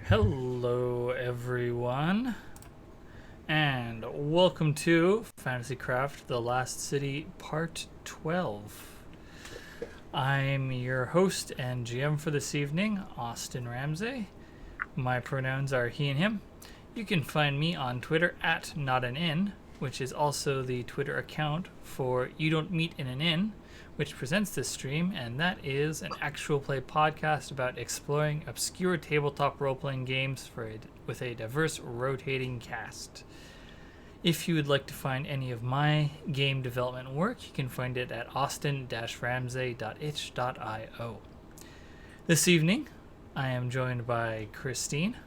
Hello, everyone, and welcome to Fantasycraft The Last City Part 12. I'm your host and GM for this evening, Austin Ramsey. My pronouns are he and him. You can find me on Twitter at NotAnIn, which is also the Twitter account for You Don't Meet in an Inn, which presents this stream, and that is an actual play podcast about exploring obscure tabletop role-playing games with a diverse rotating cast. If you would like to find any of my game development work, you can find it at austin-ramsey.itch.io. This evening, I am joined by Christine.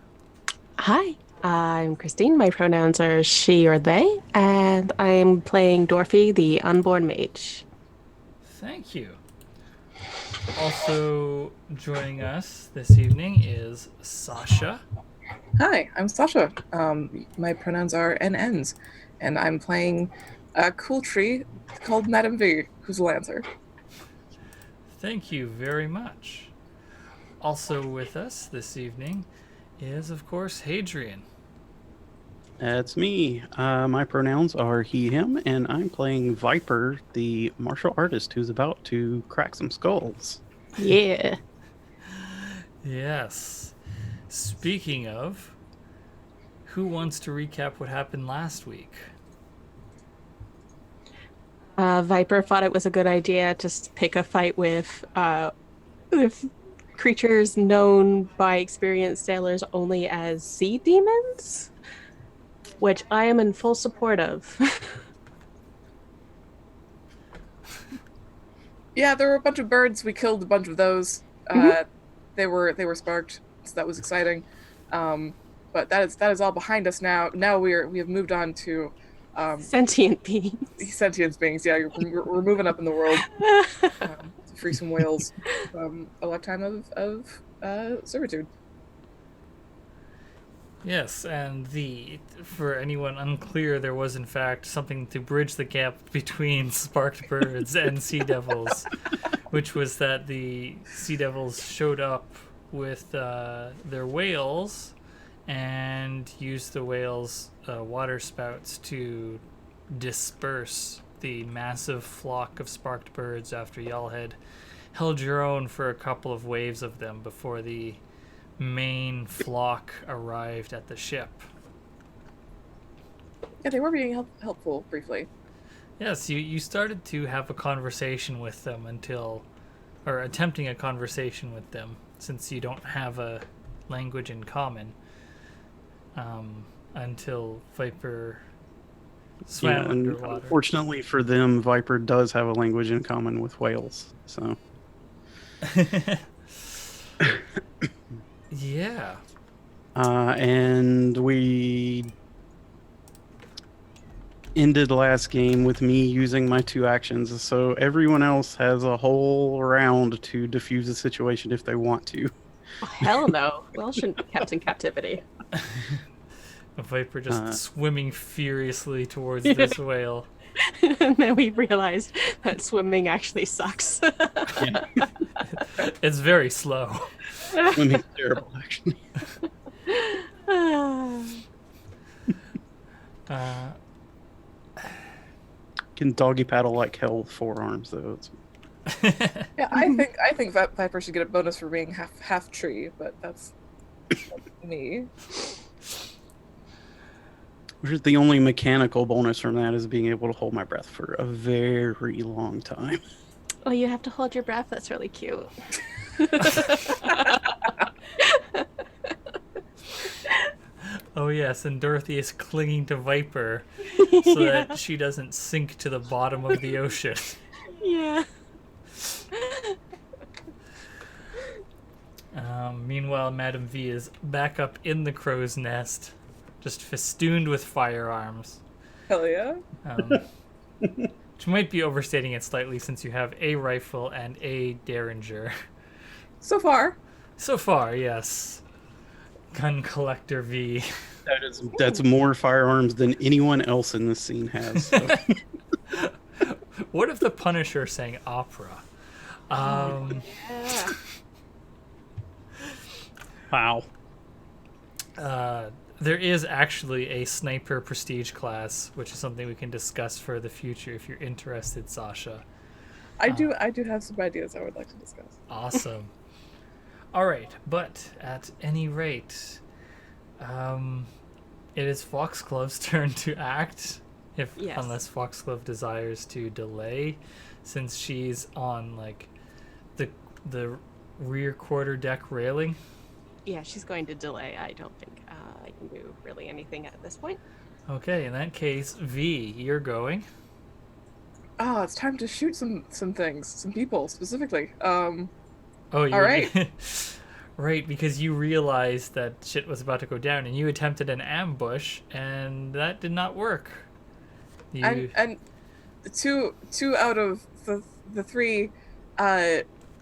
Hi, I'm Christine. My pronouns are she or they, and I'm playing Dorothy, the unborn mage. Thank you. Also joining us this evening is Sasha. Hi, I'm Sasha. My pronouns are NNs, and I'm playing a cool tree called Madame V, who's a lancer. Thank you very much. Also with us this evening is, of course, Hadrian. That's me. My pronouns are he, him, and I'm playing Viper, the martial artist who's about to crack some skulls. Yeah. Yes. Speaking of, who wants to recap what happened last week? Viper thought it was a good idea to pick a fight with creatures known by experienced sailors only as sea demons, which I am in full support of. Yeah, there were a bunch of birds. We killed a bunch of those. They were sparked, so that was exciting. But that is all behind us now. Now we have moved on to Sentient beings. sentient beings. Yeah, we're moving up in the world to free some whales from a lifetime of servitude. Yes, and for anyone unclear, there was in fact something to bridge the gap between sparked birds and sea devils, which was that the sea devils showed up with their whales and used the whales' water spouts to disperse the massive flock of sparked birds after y'all had held your own for a couple of waves of them before the main flock arrived at the ship. Yeah, they were being helpful briefly. Yes, you started to have a conversation with them attempting a conversation with them, since you don't have a language in common, until Viper swam underwater. Unfortunately for them, Viper does have a language in common with whales, so... Yeah. And we ended the last game with me using my 2 actions, so everyone else has a whole round to defuse the situation if they want to. Oh, hell no. Well, shouldn't be kept in captivity. A Viper just swimming furiously towards this whale. And then we realized that swimming actually sucks. Yeah. It's very slow. Swimming's terrible, actually. Can doggy paddle like hell with 4 arms, though. Yeah, I think Viper should get a bonus for being half tree, but that's me. Which is the only mechanical bonus from that is being able to hold my breath for a very long time. Oh, you have to hold your breath? That's really cute. Oh yes, and Dorothy is clinging to Viper so that she doesn't sink to the bottom of the ocean. Yeah. Meanwhile, Madame V is back up in the crow's nest, just festooned with firearms. Hell yeah. Which might be overstating it slightly since you have a rifle and a Derringer. So far, yes. Gun Collector V. That's more firearms than anyone else in this scene has. So. What if the Punisher sang opera? Yeah. Wow. There is actually a sniper prestige class, which is something we can discuss for the future if you're interested, Sasha. I do have some ideas I would like to discuss. Awesome. All right, but at any rate, it is Foxglove's turn to act, Yes. unless Foxglove desires to delay, since she's on like the rear quarter deck railing. Yeah, she's going to delay. I don't think I can do really anything at this point. Okay, in that case, V, you're going. Ah, it's time to shoot some things, some people specifically. Oh, you All right. right, because you realized that shit was about to go down, and you attempted an ambush, and that did not work. And two out of the three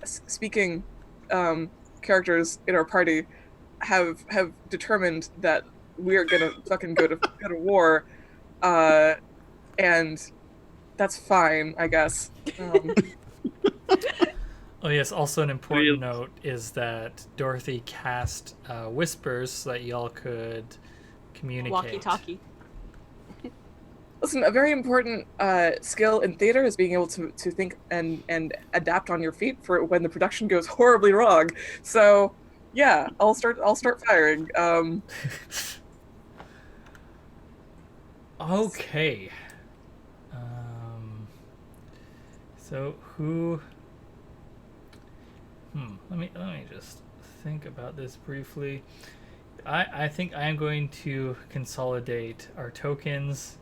speaking characters in our party have determined that we're gonna fucking go to war, and that's fine, I guess. Oh yes, also an important note is that Dorothy cast whispers so that y'all could communicate. Walkie-talkie. Listen, a very important skill in theater is being able to think and adapt on your feet for when the production goes horribly wrong. So, yeah, I'll start firing. Okay. So who? Let me just think about this briefly. I think I'm going to consolidate our tokens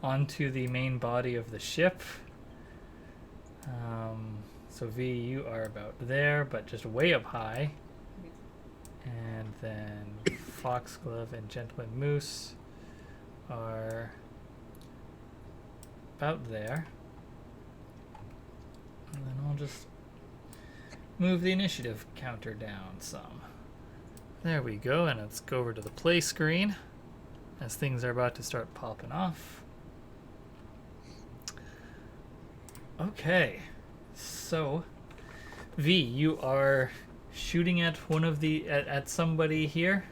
onto the main body of the ship. So V, you are about there, but just way up high. And then Foxglove and Gentleman Moose are about there. And then I'll just move the initiative counter down some. There we go, and let's go over to the play screen as things are about to start popping off. Okay, so V, you are shooting at one of the at somebody here.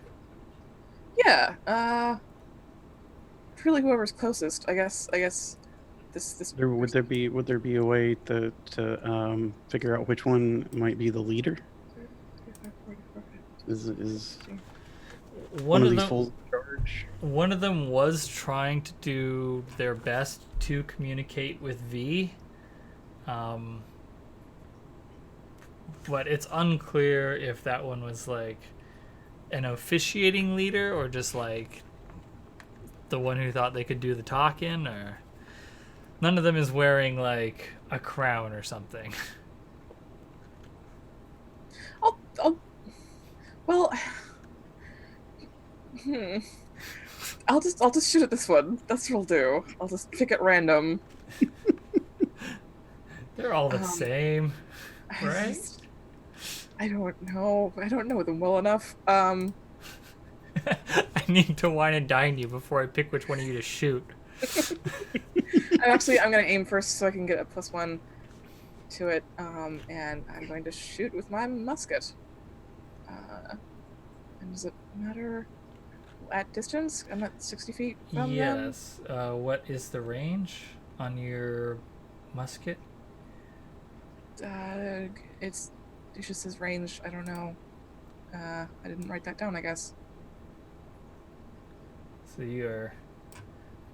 Yeah, really whoever's closest. I guess this. Would there be a way to figure out which one might be the leader? Is one of these fools in charge? One of them was trying to do their best to communicate with V, but it's unclear if that one was like an officiating leader or just like the one who thought they could do the talking. Or none of them is wearing like a crown or something. I'll just shoot at this one. That's what I'll do. I'll just pick at random. They're all the same, right? I don't know. I don't know them well enough. I need to wine and dine you before I pick which one of you to shoot. I'm gonna aim first so I can get a +1 to it. And I'm going to shoot with my musket. And does it matter at distance? I'm at 60 feet from them. Yes. What is the range on your musket? It just says range. I don't know. I didn't write that down, I guess. So you're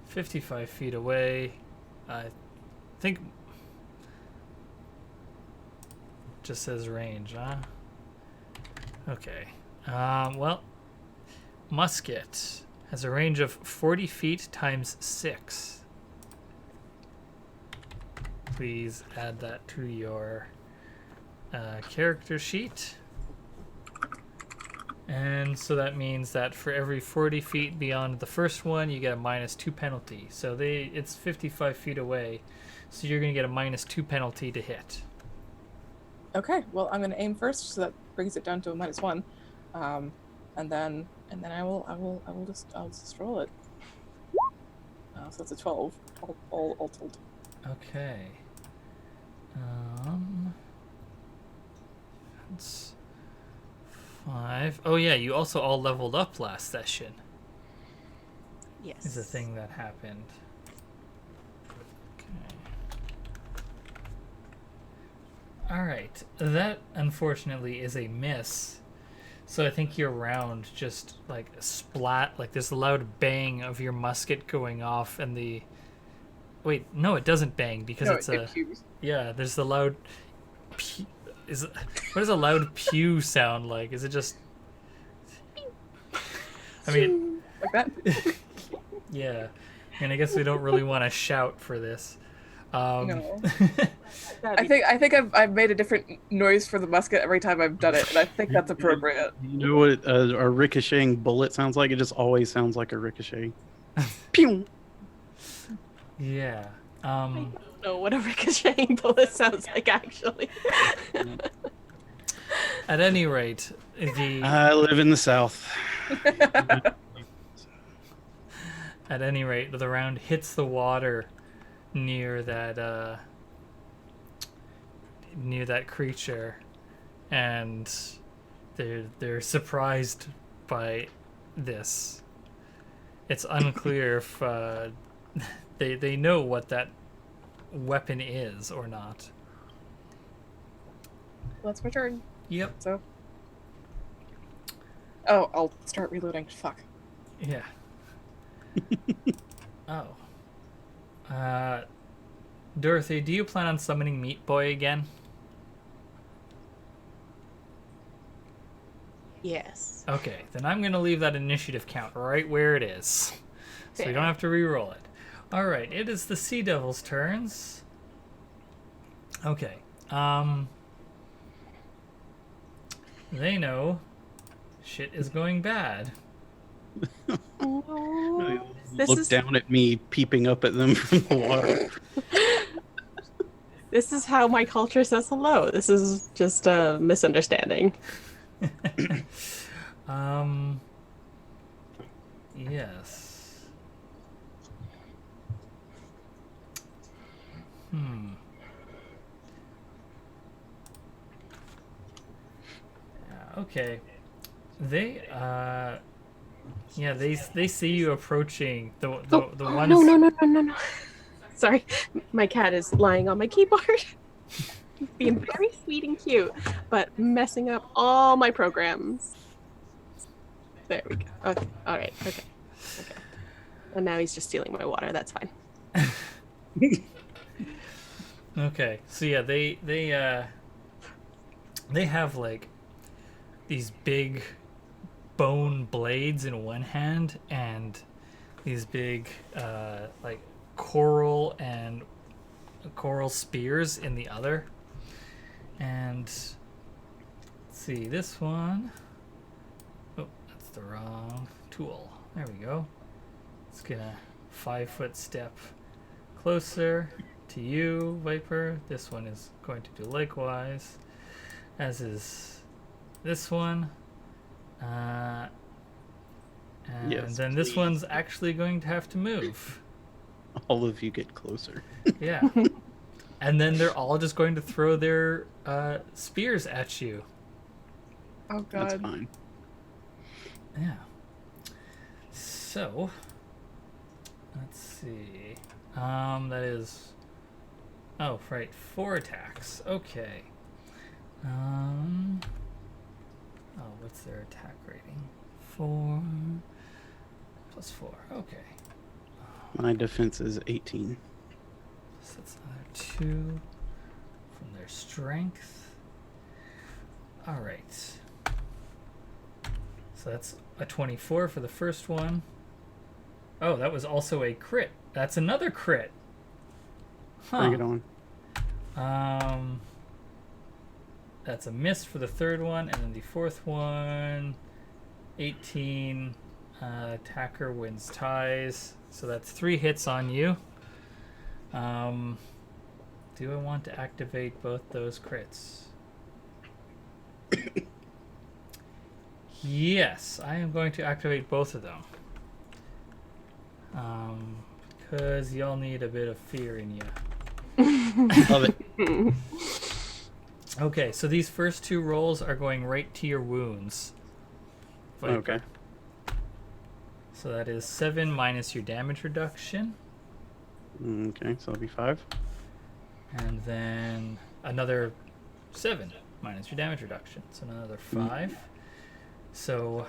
55 feet away. I think just says range, huh? Okay. Well, musket has a range of 40 feet times 6. Please add that to your character sheet. And so that means that for every 40 feet beyond the first one, you get a -2 penalty. So it's 55 feet away, so you're going to get a -2 penalty to hit. Okay, well, I'm gonna aim first, so that brings it down to a -1, and then I'll just roll it. So that's a 12, all told. Okay. Let's 5. Oh yeah, you also all leveled up last session. Yes. Is a thing that happened. Okay. Alright, that unfortunately is a miss. So I think your round just like splat, like this loud bang of your musket going off, and the. Wait, no, it doesn't bang because No, it's it a. pews. Yeah, there's the loud. Is it, what does a loud pew sound like? Is it just? I mean, Like that? yeah. And I guess we don't really want to shout for this. No. I think I've made a different noise for the musket every time I've done it, and I think that's appropriate. You know what a ricocheting bullet sounds like? It just always sounds like a ricochet. Pew! Yeah. I don't know what a ricocheting bullet sounds like, actually. At any rate, the I live in the South. at any rate, the round hits the water near that creature, and they're surprised by this. It's unclear if they know what that weapon is or not. Well, that's my turn. Yep. So. Oh, I'll start reloading. Fuck. Yeah. Oh. Dorothy, do you plan on summoning Meat Boy again? Yes. Okay, then I'm going to leave that initiative count right where it is. So you don't have to re-roll it. Alright, it is the Sea Devil's turns. Okay. They know shit is going bad. No. This Look is down at me peeping up at them from the water. this is how my culture says hello. This is just a misunderstanding. Yes. Okay. They they see you approaching the ones. No. Sorry, my cat is lying on my keyboard, being very sweet and cute, but messing up all my programs. There we go. Okay. All right. Okay. And now he's just stealing my water. That's fine. Okay. So yeah, they have like these big bone blades in one hand and these big like coral spears in the other. And let's see, this one. Oh, that's the wrong tool. There we go. It's gonna 5-foot step closer to you, Viper. This one is going to do likewise, as is this one. And Yes, then this please. one's actually going to have to move. All of you get closer. Yeah. And then they're all just going to throw their spears at you. Oh god. That's fine. Yeah. So, let's see. That is. Oh, right. 4 attacks. Okay. Oh, what's their attack rating? 4 plus 4. Okay. My defense is 18. So that's another 2 from their strength. All right. So that's a 24 for the first one. Oh, that was also a crit. That's another crit. Bring it on. That's a miss for the third one, and then the fourth one, 18. Attacker wins ties, so that's 3 hits on you. Do I want to activate both those crits? Yes, I am going to activate both of them. Because y'all need a bit of fear in you. Love it. Okay, so these first 2 rolls are going right to your wounds. Viper. Okay. So that is 7 minus your damage reduction. Okay, so it'll be 5. And then another 7 minus your damage reduction. So another 5. So,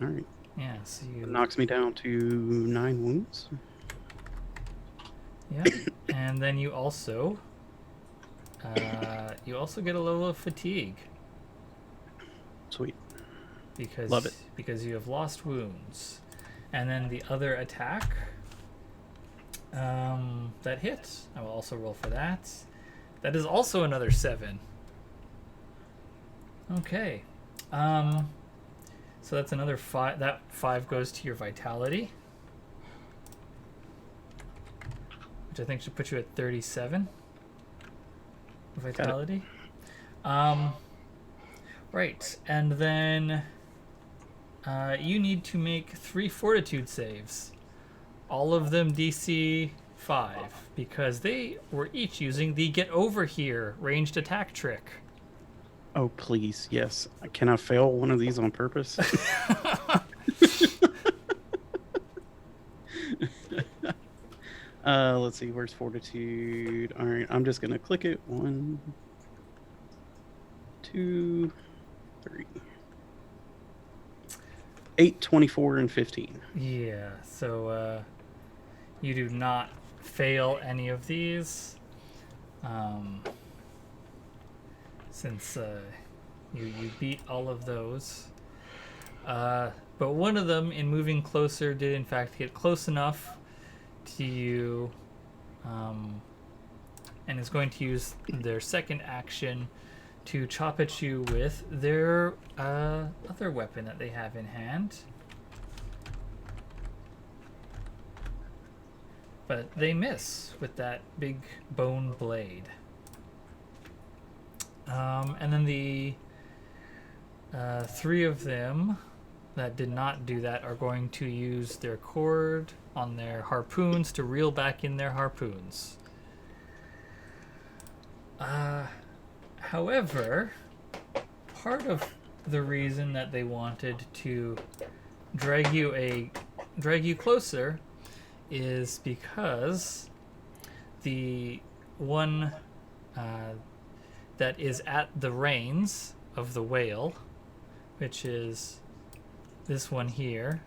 All right. yeah, so you... It knocks me down to 9 wounds. Yeah. And then you also get a level of fatigue. Sweet. Because, Love it. because you have lost wounds. And then the other attack that hits, I will also roll for that. That is also another 7. Okay. So that's another 5. That 5 goes to your vitality, which I think should put you at 37 vitality. Right, and then you need to make 3 fortitude saves. All of them DC 5, because they were each using the get over here ranged attack trick. Oh, please. Yes. Can I fail one of these on purpose? Let's see. Where's fortitude? All right. I'm just going to click it. 1, 2, 3. 8, 24, and 15. Yeah, so you do not fail any of these. Since you beat all of those. But one of them, in moving closer, did in fact get close enough to you, and is going to use their second action to chop at you with their other weapon that they have in hand. But they miss with that big bone blade. And then the 3 of them that did not do that are going to use their cord on their harpoons to reel back in their harpoons. However, part of the reason that they wanted to drag you closer is because the one that is at the reins of the whale, which is this one here,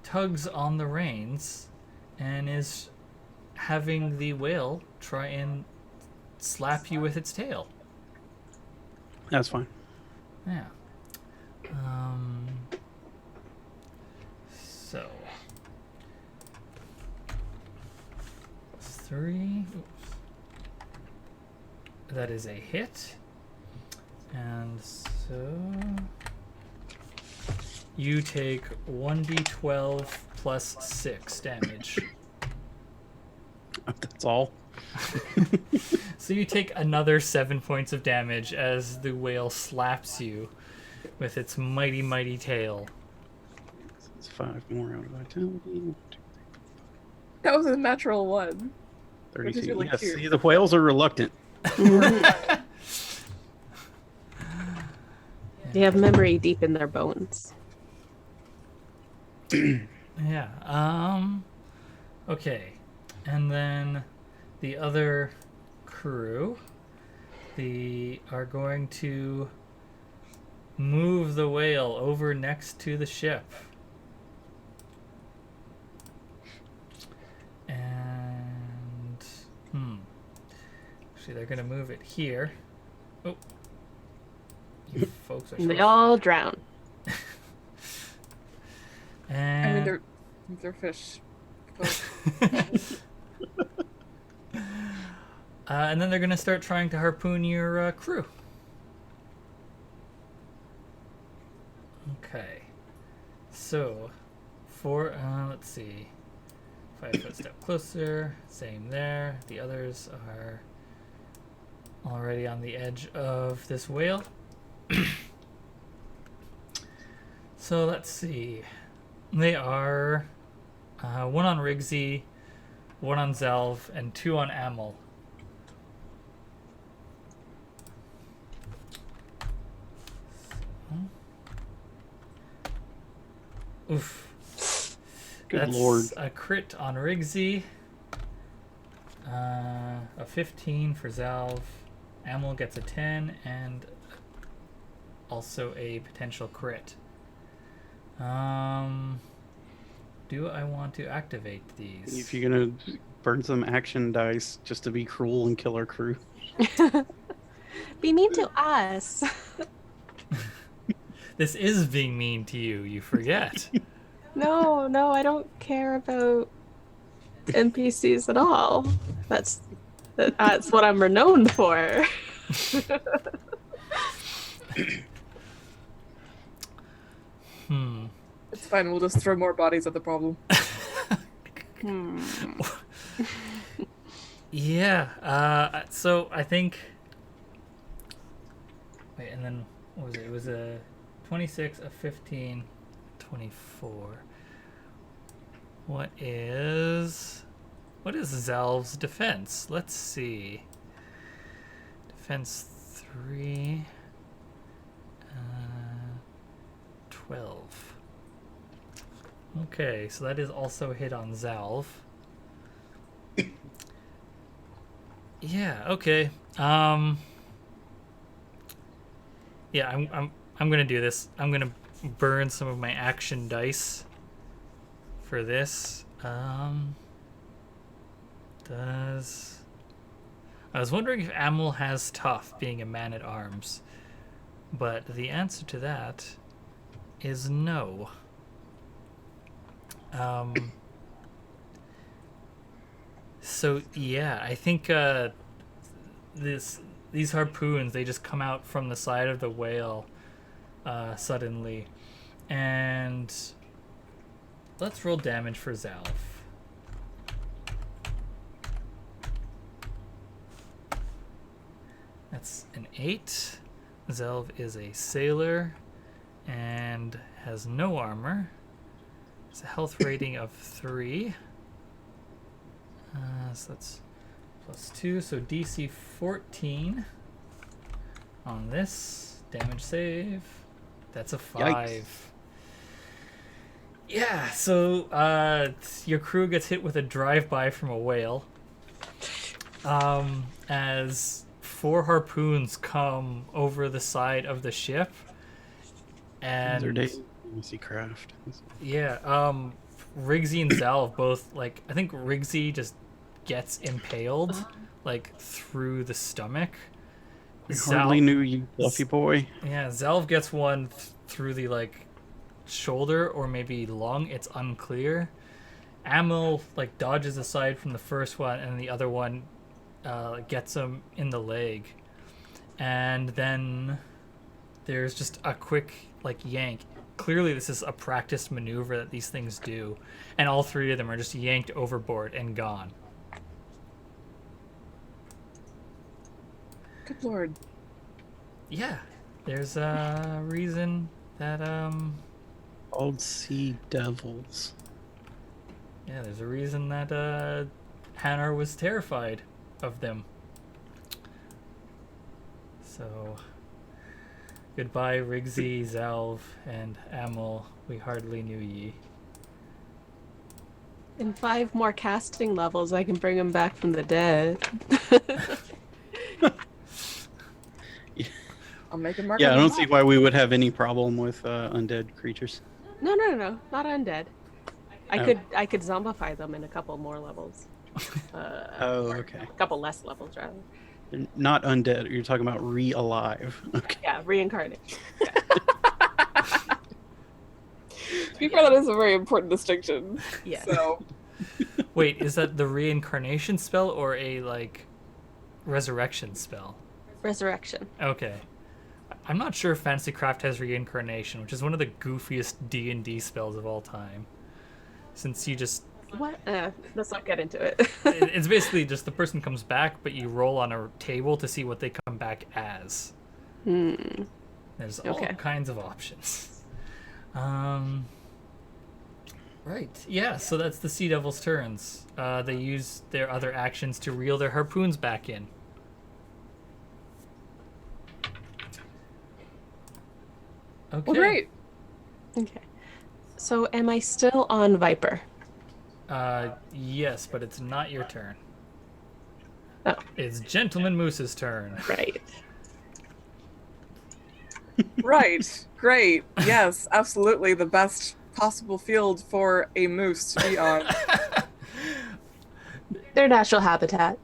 tugs on the reins and is having the whale try and slap you with its tail. That's fine. Yeah. So 3. Oops. That is a hit. And so you take 1d12 plus 6 damage. That's all. So you take another 7 points of damage as the whale slaps you with its mighty, mighty tail. It's 5 more out of vitality. 1, 2, That was a natural 1. 32. really Yes, cute. see, the whales are reluctant. They have memory deep in their bones. Yeah. Okay. And then the other crew, they are going to move the whale over next to the ship. And actually, they're going to move it here. Oh, you folks are. They all drown. And I mean, they're fish. and then they're going to start trying to harpoon your crew. Okay. So, let's see. 5 foot step closer. Same there. The others are already on the edge of this whale. So let's see. They are 1 on Rigsy, 1 on Zelv, and 2 on Amel. Oof. Good That's lord. a crit on Rigsy. A 15 for Zalv. Amel gets a 10 and also a potential crit. Do I want to activate these? If you're gonna burn some action dice just to be cruel and kill our crew. Be mean to us. This is being mean to you, you forget. No, I don't care about NPCs at all. That's what I'm renowned for. It's fine. We'll just throw more bodies at the problem. Yeah, so I think... Wait, and then, what was it? It was a 26, a 15, 24. What is Zalv's defense? Let's see. Defense 3, 12. Okay, so that is also a hit on Zalv. Yeah, okay. Yeah, I'm gonna do this. I'm gonna burn some of my action dice for this. I was wondering if Amel has tough, being a man at arms, but the answer to that is no. So yeah, I think these harpoons, they just come out from the side of the whale suddenly, and let's roll damage for Zalv. That's an 8. Zelv is a sailor and has no armor. It's a health rating of 3. So that's +2, so DC 14 on this. Damage save. That's a 5. Yikes. Yeah, so your crew gets hit with a drive-by from a whale. As 4 harpoons come over the side of the ship. And Fantasy craft. yeah, Rigsy and Zalv both, like, I think Rigsy just gets impaled, like, through the stomach. We hardly knew you, fluffy boy. Yeah, Zalv gets one through the, like, shoulder or maybe lung. It's unclear. Amel, like, dodges aside from the first one, and the other one gets him in the leg. And then there's just a quick, like, yank. Clearly this is a practiced maneuver that these things do, and all 3 of them are just yanked overboard and gone. Good lord. Yeah, there's a reason that Old sea devils. yeah, there's a reason that Hanar was terrified of them. So goodbye, Rigsy, Zalv, and Amel. We hardly knew ye. In 5 more casting levels, I can bring him back from the dead. I'll make a mark. Yeah, on I the don't map. see why we would have any problem with undead creatures. No, not undead. I could zombify them in a couple more levels. Oh, okay. A couple less levels, rather. Not undead. You're talking about re-alive. Okay. Yeah, reincarnate. To be fair, that is a very important distinction. Yeah. So Wait, is that the reincarnation spell or a, like, resurrection spell? Resurrection. Okay. I'm not sure if Fantasy Craft has reincarnation, which is one of the goofiest D&D spells of all time. Since you just... What? Let's not get into it. It's basically just the person comes back, but you roll on a table to see what they come back as. There's all kinds of options. Right. Yeah, so that's the Sea Devil's turns. They use their other actions to reel their harpoons back in. Okay. well, great. Okay. So am I still on Viper? Yes, but it's not your turn. Oh, It's Gentleman Moose's turn. right. Right. Great. Yes, absolutely the best possible field for a moose to be on. Their natural habitat.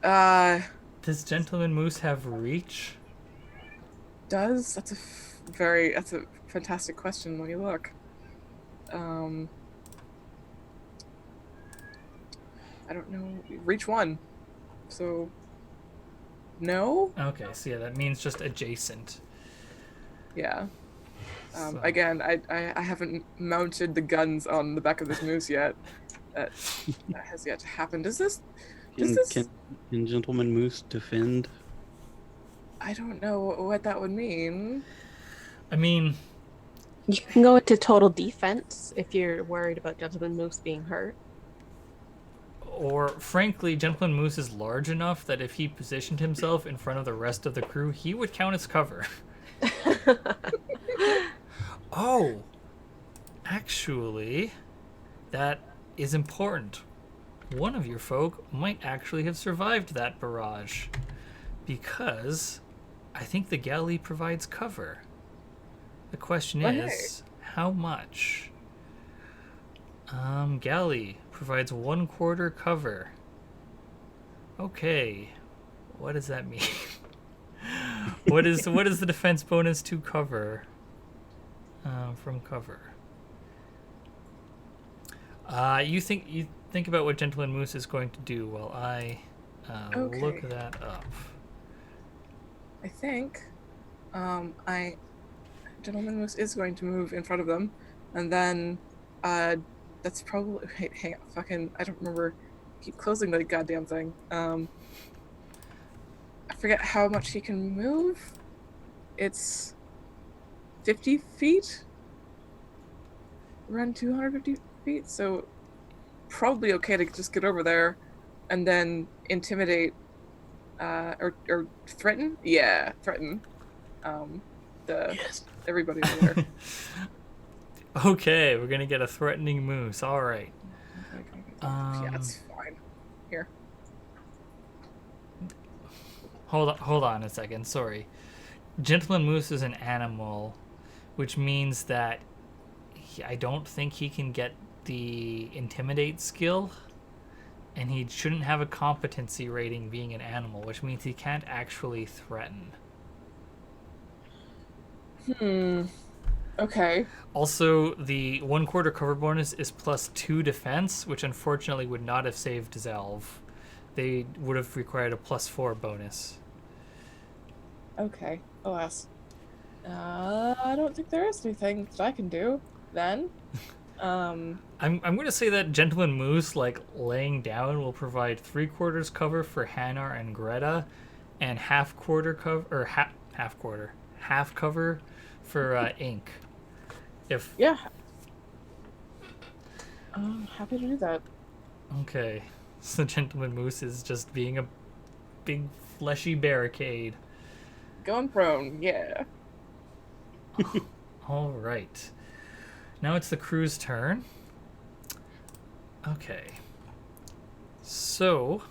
Uh, Does Gentleman Moose have reach? that's that's a fantastic question when you look. Um, I don't know. Reach one. So, no? Okay, so yeah, that means just adjacent. Yeah. So- Again, I haven't mounted the guns on the back of this moose yet. That has yet to happen. Does this? Can Gentleman Moose defend? I don't know what that would mean. I mean, You can go into total defense if you're worried about Gentleman Moose being hurt. or frankly, Gentleman Moose is large enough that if he positioned himself in front of the rest of the crew, he would count as cover. Oh, actually, that is important. One of your folk might actually have survived that barrage because I think the galley provides cover. The question Okay. is, how much? Galley provides 1/4 cover. Okay, what does that mean? what is the defense bonus to cover? From cover. You think about what Gentleman Moose is going to do while I Okay. look that up. I think, Gentleman Moose is going to move in front of them, and then, that's probably. Wait, hang on, fucking, I don't remember. Keep closing the goddamn thing. I forget how much he can move. It's 50 feet? Around 250 feet, so probably okay to just get over there and then intimidate, or threaten? Yeah, threaten, everybody over there. Okay, we're gonna get a threatening moose. All right. Yeah, that's fine. Here. Hold on a second. Sorry. Gentleman Moose is an animal, which means that I don't think he can get the intimidate skill, and he shouldn't have a competency rating being an animal, which means he can't actually threaten. Okay. Also, the 1/4 cover bonus is +2 defense, which unfortunately would not have saved Zelv. They would have required a +4 bonus. Okay. Alas. I don't think there is anything that I can do then. I'm going to say that Gentleman Moose, like, laying down will provide 3/4 cover for Hanar and Greta, and half cover for Ink. If Yeah. I'm happy to do that. okay, so Gentleman Moose is just being a big fleshy barricade. Going prone, yeah. All right, now it's the crew's turn. Okay, so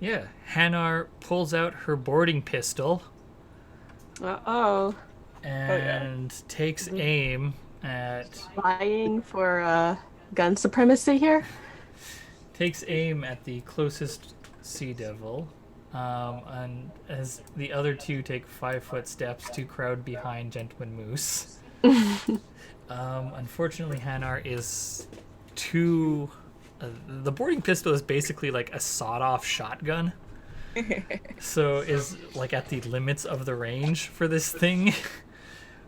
yeah, Hanar pulls out her boarding pistol Uh-oh. and takes aim at Vying for gun supremacy here? the closest sea devil, and as the other two take 5-foot steps to crowd behind Gentleman Moose. Unfortunately, Hanar is too. The boarding pistol is basically like a sawed-off shotgun, so is like at the limits of the range for this thing.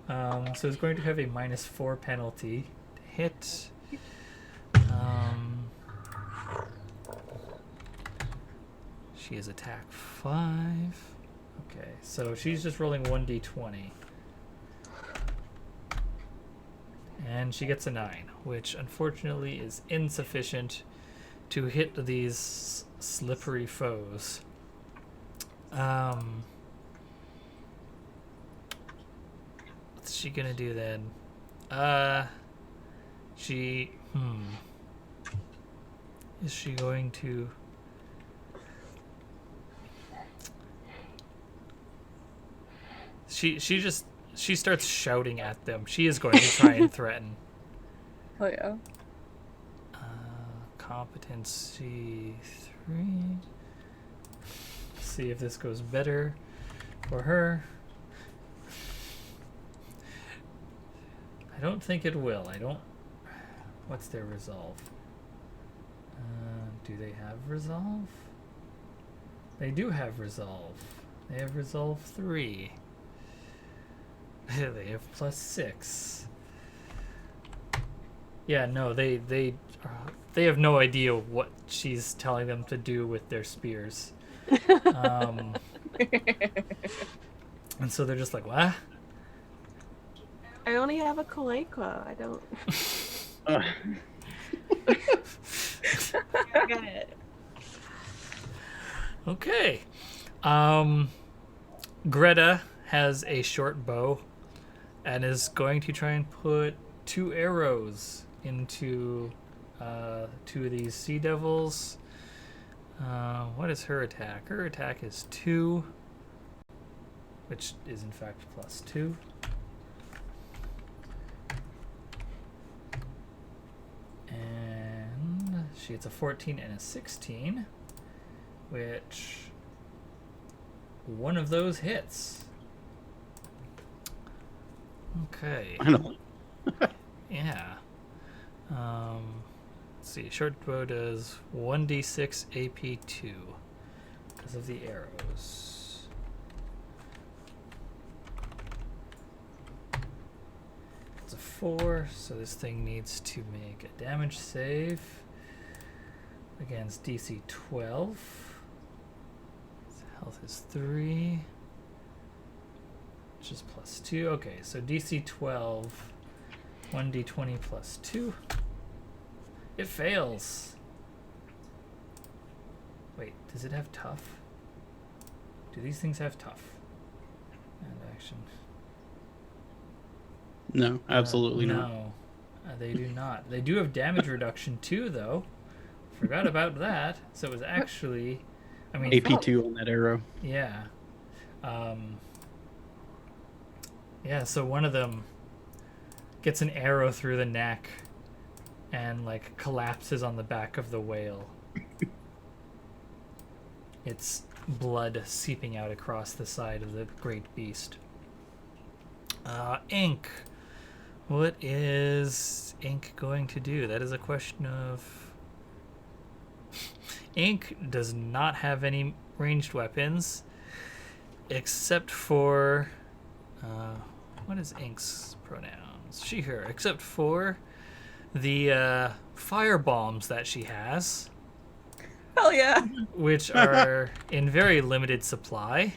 So it's going to have a -4 penalty to hit. She is attack 5. Okay, so she's just rolling 1d20. And she gets a 9, which unfortunately is insufficient to hit these slippery foes. Let's she gonna do then? She is she going to? She starts shouting at them. She is going to try and threaten. Hell yeah. Competency 3. See if this goes better for her. I don't think it will. I don't. What's their resolve? Do they have resolve? They do have resolve. They have resolve 3. They have +6. Yeah, no, they have no idea what she's telling them to do with their spears. And so they're just like, what? I only have a Kalequa. I don't. I got it. Okay. Greta has a short bow and is going to try and put 2 arrows into 2 of these sea devils. What is her attack? Her attack is 2, which is in fact +2. And she gets a 14 and a 16, which one of those hits. Okay. Finally. Yeah. Let's see. Short bow does 1d6 AP2 because of the arrows. It's a 4, so this thing needs to make a damage save against DC 12. Its health is 3. Which is +2. Okay, so DC 12, 1d20 +2. It fails. Wait, does it have tough? Do these things have tough? And action. No, absolutely not. No, they do not. They do have damage reduction too, though. Forgot about that. So it was actually, I mean, AP2 on that arrow. yeah. Yeah, so one of them gets an arrow through the neck and like collapses on the back of the whale. Its blood seeping out across the side of the great beast. Ink. What is Ink going to do? That is a question of... Ink does not have any ranged weapons except for... what is Ink's pronouns? She, her. Except for the fire bombs that she has, Hell yeah. which are in very limited supply.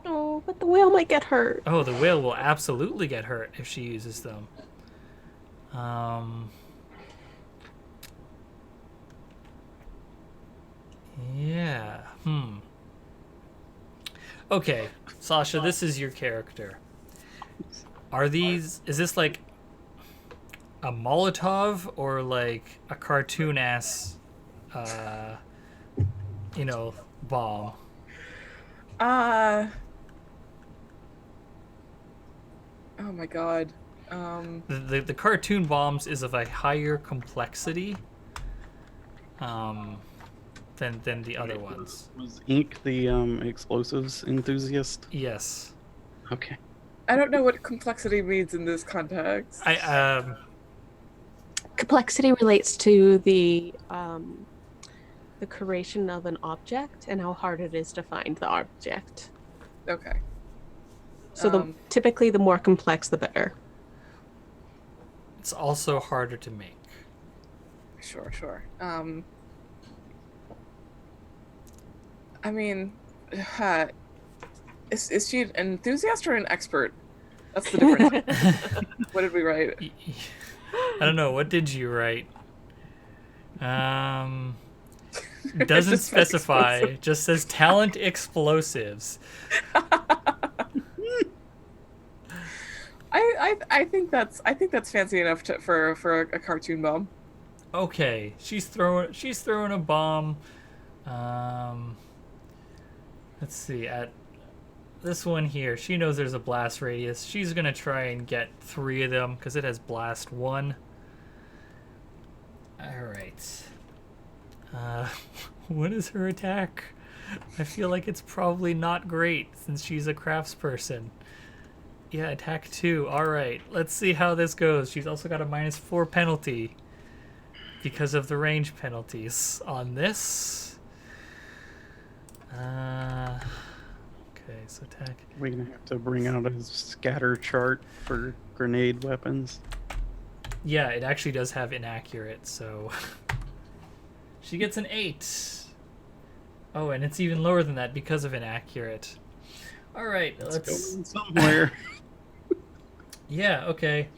Oh, but the whale might get hurt. Oh, the whale will absolutely get hurt if she uses them. Yeah. Okay, Sasha, this is your character. Is this like a Molotov or like a cartoon ass, bomb? Oh my god. The cartoon bombs is of a higher complexity than the other ones. Was Ink the explosives enthusiast? Yes. Okay. I don't know what complexity means in this context. Complexity relates to the creation of an object and how hard it is to find the object. Okay. So typically the more complex, the better. It's also harder to make. Sure. I mean, is she an enthusiast or an expert? That's the difference. What did we write? I don't know. What did you write? Doesn't specify. Explosive. Just says talent explosives. I think that's fancy enough for a cartoon bomb. Okay, she's throwing a bomb. Let's see, at this one here, she knows there's a blast radius. She's gonna try and get 3 of them because it has blast 1. All right. What is her attack? I feel like it's probably not great since she's a craftsperson. Yeah, attack 2. All right, let's see how this goes. She's also got a -4 penalty because of the range penalties on this. Okay, so attack. We're gonna have to bring out a scatter chart for grenade weapons. Yeah, it actually does have inaccurate, so she gets an 8. Oh, and it's even lower than that because of inaccurate. All right, let's go somewhere. Yeah, okay.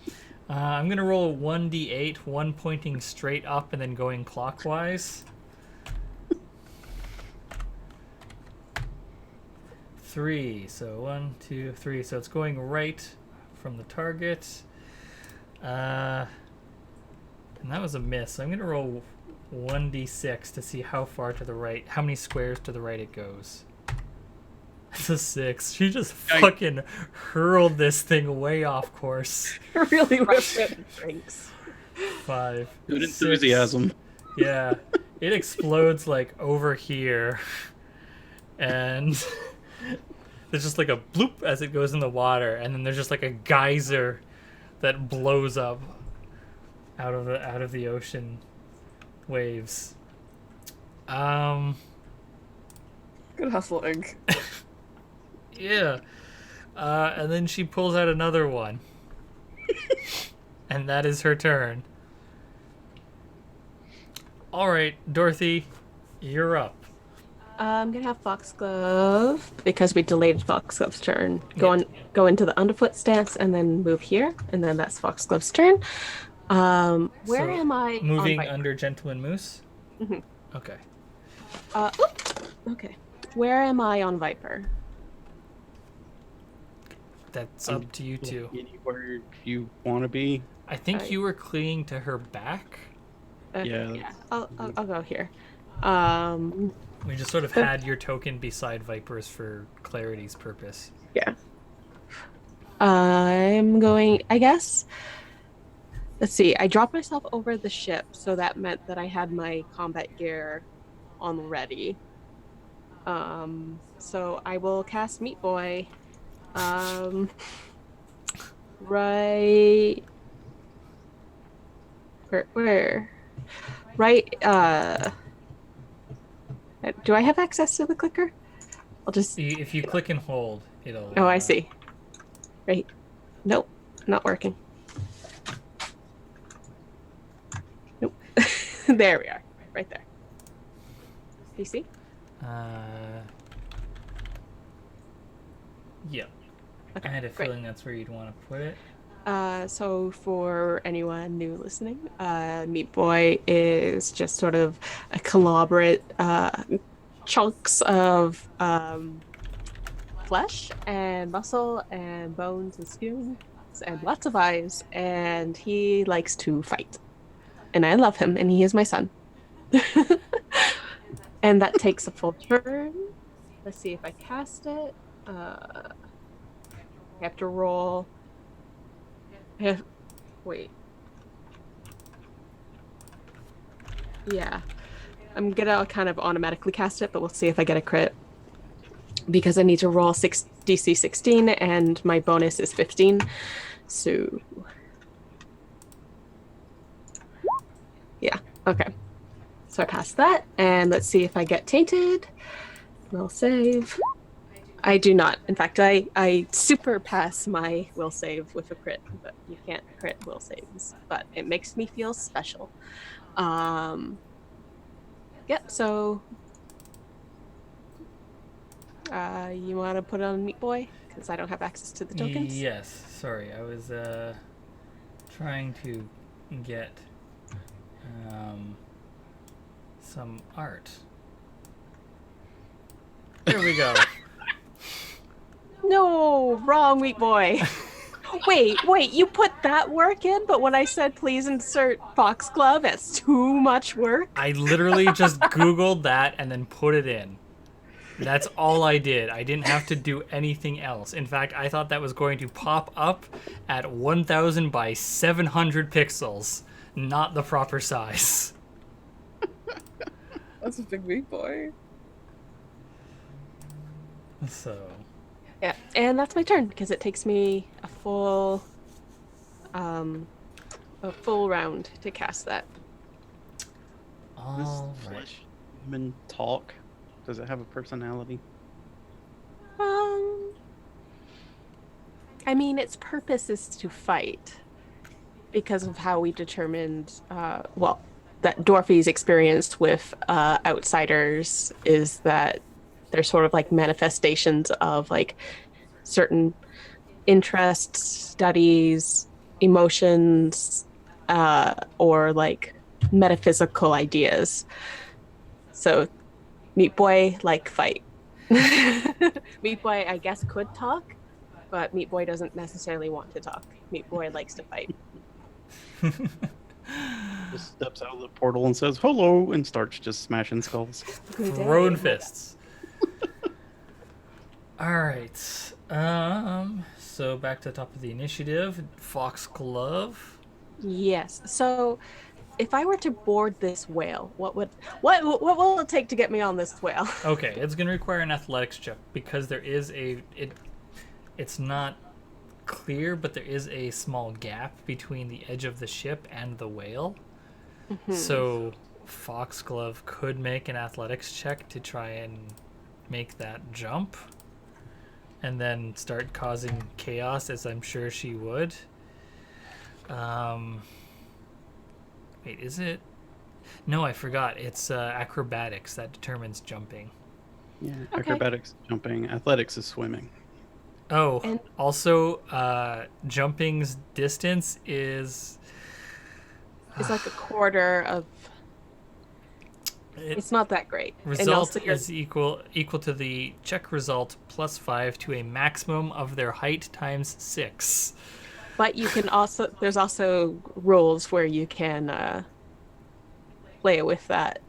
I'm gonna roll a 1d8, one pointing straight up and then going clockwise. 3. So 1, 2, 3. So it's going right from the target. And that was a miss. So I'm gonna roll 1d6 to see how far to the right, how many squares to the right it goes. It's a 6. She just fucking hurled this thing way off course. Really ripped it. Thanks. 5. Good 6. enthusiasm. Yeah, it explodes like over here, and there's just like a bloop as it goes in the water, and then there's just like a geyser that blows up out of the ocean waves. Good hustle, Ink. Yeah. And then she pulls out another one. And that is her turn. All right, Dorothy, you're up. I'm gonna have Foxglove because we delayed Foxglove's turn. Go into the underfoot stance and then move here, and then that's Foxglove's turn. Where So, am I? Moving on under Gentleman Moose? Mhm. Okay. Okay. Where am I on Viper? That's up to you two. Anywhere you want to be. I think you were clinging to her back. Yeah. Yeah. I'll go here. We just sort of had your token beside Viper's for clarity's purpose. Yeah. I'm going, I guess. Let's see. I dropped myself over the ship, so that meant that I had my combat gear on ready. So I will cast Meat Boy. Right. Where? Right. Do I have access to the clicker? I'll just. If you click and hold, it'll. Oh, I see. Right. Nope, not working. Nope. There we are. Right there. You see? Yeah. Okay, I had a great. feeling that's where you'd want to put it. So for anyone new listening, Meat Boy is just sort of a conglomerate chunks of flesh and muscle and bones and skins and lots of eyes, and he likes to fight. And I love him, and he is my son. And that takes a full turn. Let's see if I cast it. I have to roll. Wait. Yeah. I'm gonna kind of automatically cast it, but we'll see if I get a crit. Because I need to roll DC 16 and my bonus is 15. So yeah, okay. So I passed that, and let's see if I get tainted. Will save. I do not. In fact, I super pass my will save with a crit, but you can't crit will saves. But it makes me feel special. Yep, so you want to put on Meat Boy? Because I don't have access to the tokens? Yes, sorry. I was trying to get some art. There we go. No, wrong Meat Boy. Wait, you put that work in, but when I said please insert foxglove, it's too much work. I literally just Googled that and then put it in. That's all I did. I didn't have to do anything else. In fact, I thought that was going to pop up at 1000 by 700 pixels, not the proper size. That's a big meat boy. So, Yeah, and that's my turn because it takes me a full round to cast that. all Does right. flesh human talk? Does it have a personality? I mean, its purpose is to fight because of how we determined, that Dorothy's experience with outsiders is that they're sort of like manifestations of like certain interests, studies, emotions, or like metaphysical ideas. So, Meat Boy like fight. Meat Boy, I guess, could talk, but Meat Boy doesn't necessarily want to talk. Meat Boy likes to fight. Just steps out of the portal and says hello and starts just smashing skulls. Good day. Throwing fists. All right. So back to the top of the initiative. Foxglove. Yes. So, if I were to board this whale, what will it take to get me on this whale? Okay, it's going to require an athletics check because there is it's not clear, but there is a small gap between the edge of the ship and the whale. So Foxglove could make an athletics check to try and make that jump and then start causing chaos, as I'm sure she would. Wait, is it? No, I forgot. It's acrobatics that determines jumping. Yeah, Okay. acrobatics, jumping, athletics is swimming. Oh, And- also, jumping's distance is It's like a quarter of. It's not that great. And result also you're- is equal to the check result plus 5 to a maximum of their height times 6. But you can also. There's also rules where you can play it with that.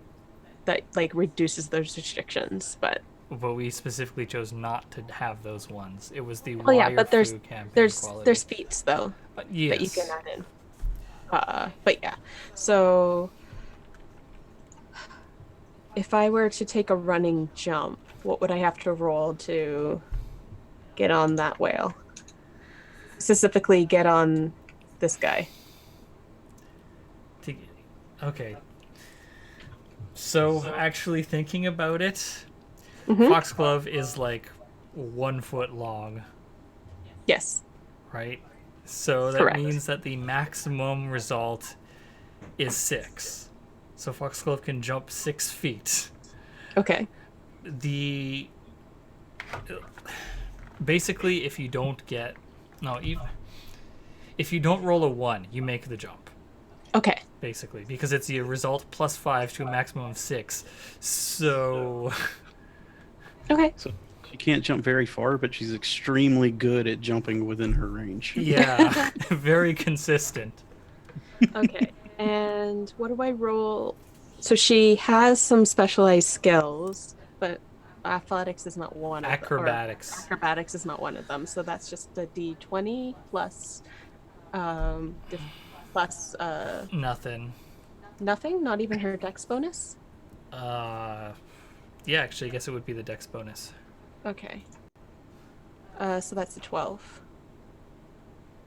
That like reduces those restrictions, but. But we specifically chose not to have those ones. It was the Oh yeah, but Wire Fu campaign there's quality. feats though Yes. that you can add in. But yeah, so if I were to take a running jump, what would I have to roll to get on that whale? Specifically, get on this guy. Okay. So, actually thinking about it, Mhm. Foxglove is like 1 foot long, Yes. right? So that Correct. means that the maximum result is 6. So Foxglove can jump 6 feet. Okay. Basically, if you don't roll a 1, you make the jump. Okay. Basically, because it's your result plus 5 to a maximum of 6. So Okay. So she can't jump very far, but she's extremely good at jumping within her range. yeah, very consistent. Okay. And what do I roll? So she has some specialized skills, but athletics is not one of them. Acrobatics. Acrobatics is not one of them. So that's just a D20 plus plus Nothing. nothing, not even her dex bonus. Yeah, actually, I guess it would be the dex bonus. Okay. So that's a 12.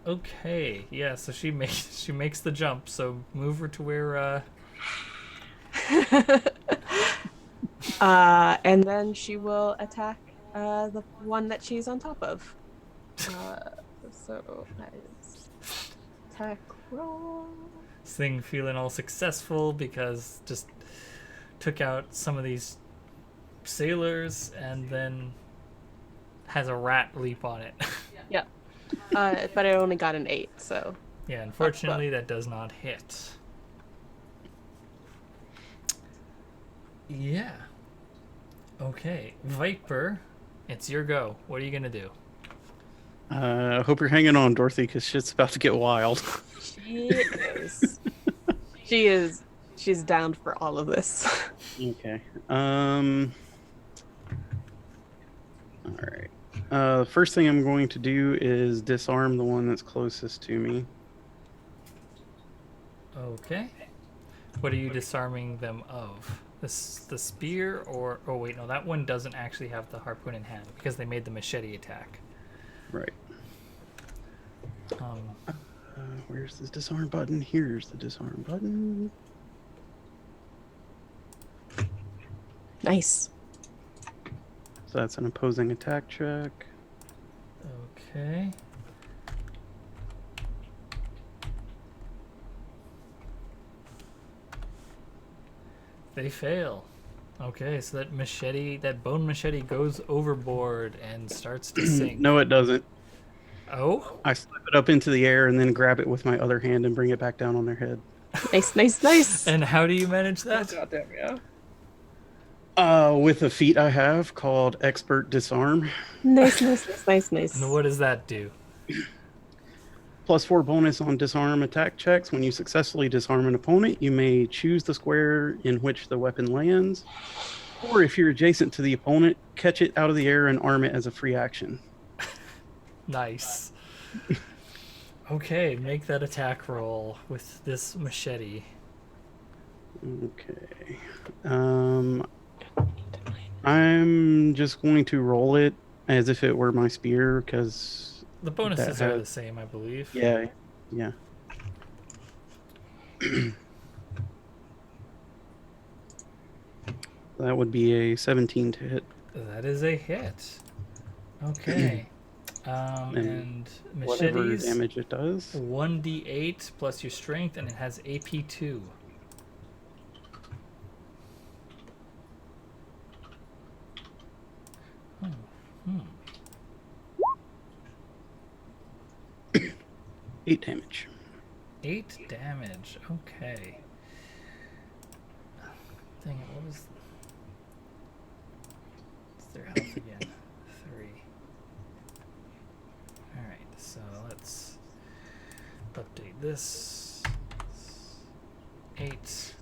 Okay, yeah, so she makes the jump. So move her to where And then she will attack the one that she's on top of. So that is attack roll. this thing feeling all successful because just took out some of these sailors and then has a rat leap on it. Yeah. But I only got an 8, so. Yeah, unfortunately that does not hit. Yeah. Okay, Viper, it's your go. What are you gonna do? Hope you're hanging on, Dorothy, because shit's about to get wild. She is. She is. She's down for all of this. Okay. All right. First thing I'm going to do is disarm the one that's closest to me. Okay. What are you disarming them of? The spear or... Oh, wait, no, that one doesn't actually have the harpoon in hand because they made the machete attack. Right. Um, Where's this disarm button? Here's the disarm button. Nice. So that's an opposing attack check. okay. They fail. Okay, so that machete, that bone machete goes overboard and starts to sink. No, it doesn't. Oh? I slip it up into the air and then grab it with my other hand and bring it back down on their head. Nice, nice, nice. And how do you manage that? Goddamn, yeah. With a feat I have called Expert Disarm. Nice, nice, nice, nice, nice. And what does that do? +4 bonus on disarm attack checks. When you successfully disarm an opponent, you may choose the square in which the weapon lands. Or if you're adjacent to the opponent, catch it out of the air and arm it as a free action. Nice. Okay, make that attack roll with this machete. Okay. I'm just going to roll it as if it were my spear, because... The bonuses are the same, I believe. Yeah, yeah. That would be a 17 to hit. That is a hit. Okay. And Whatever machetes, damage it does. 1d8 plus your strength, and it has AP 2. Hmm. 8 damage. 8 damage. Okay. Dang it, what was... What's their health again? 3. Alright, so let's update this. 8.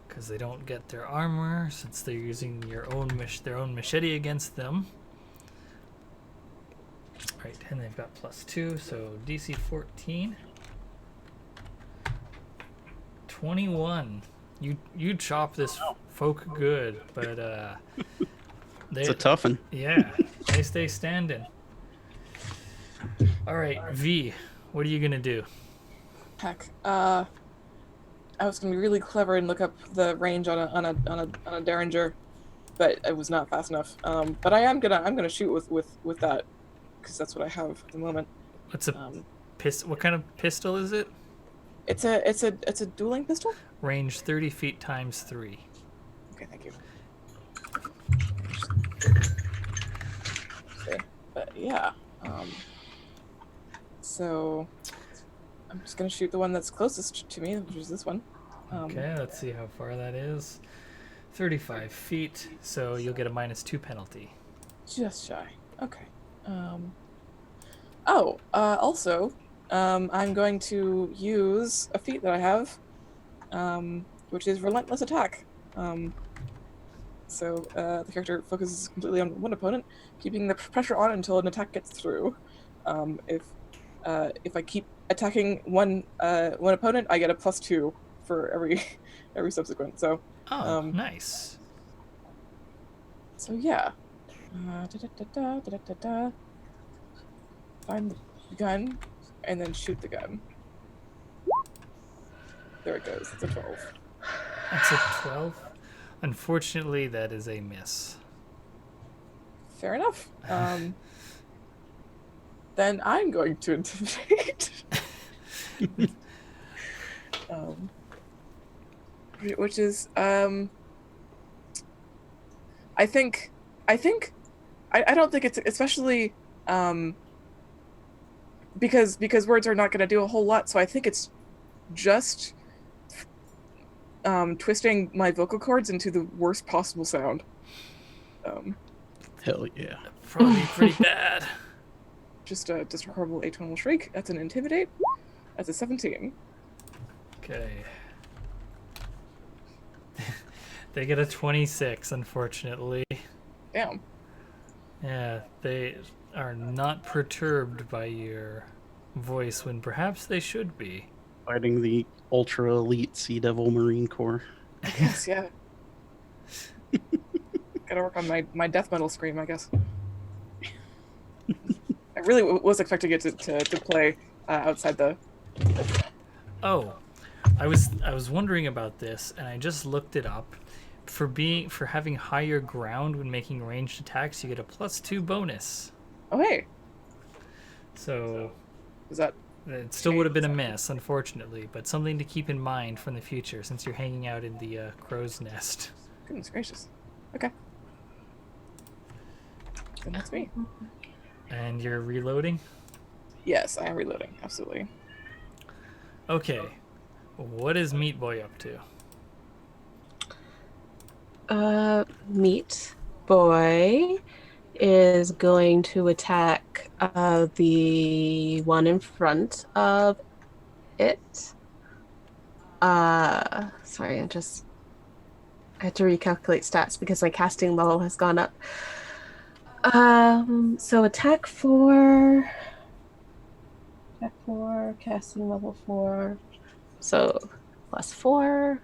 Because they don't get their armor, since they're using their own machete against them. Right, and they've got +2, so DC 14. 21. You chop this folk good, but It's a tough one. yeah, they stay standing. All right, V, what are you gonna do? Heck. I was gonna be really clever and look up the range on a Derringer, but it was not fast enough. But I'm gonna shoot with that, because that's what I have at the moment. What's a What kind of pistol is it? It's a dueling pistol. Range 30 feet times 3. Okay, thank you. Okay, but yeah. So I'm just gonna shoot the one that's closest to me, which is this one. Okay, let's see how far that is. 35 feet, so you'll get a -2 penalty. Just shy. Okay. Also, I'm going to use a feat that I have, which is Relentless Attack. So the character focuses completely on one opponent, keeping the pressure on until an attack gets through. If I keep attacking one opponent, I get a +2 for every subsequent. So Nice. So yeah. Find the gun and then shoot the gun. There it goes. It's a 12. That's a 12. Unfortunately, that is a miss. Fair enough. Then I'm going to intimidate. Which is I don't think it's especially because words are not going to do a whole lot, so I think it's just twisting my vocal cords into the worst possible sound. Hell yeah. Probably pretty bad. just a horrible atonal shriek. That's an intimidate. That's a 17. Okay. They get a 26, unfortunately. Damn. Yeah, they are not perturbed by your voice when perhaps they should be. Fighting the ultra elite Sea Devil Marine Corps. I guess, yeah. Gotta work on my death metal scream, I guess. I really was expecting it to play outside the. Oh, I was wondering about this, and I just looked it up. For having higher ground when making ranged attacks, you get a +2 bonus. Oh, hey. So Is that. it still would have been a miss, unfortunately, but something to keep in mind from the future since you're hanging out in the crow's nest. Goodness gracious. Okay. Then that's me. And you're reloading? Yes, I am reloading. Absolutely. Okay. What is Meat Boy up to? Meat Boy is going to attack the one in front of it. Sorry, I had to recalculate stats because my casting level has gone up. So attack 4, casting level 4. So +4.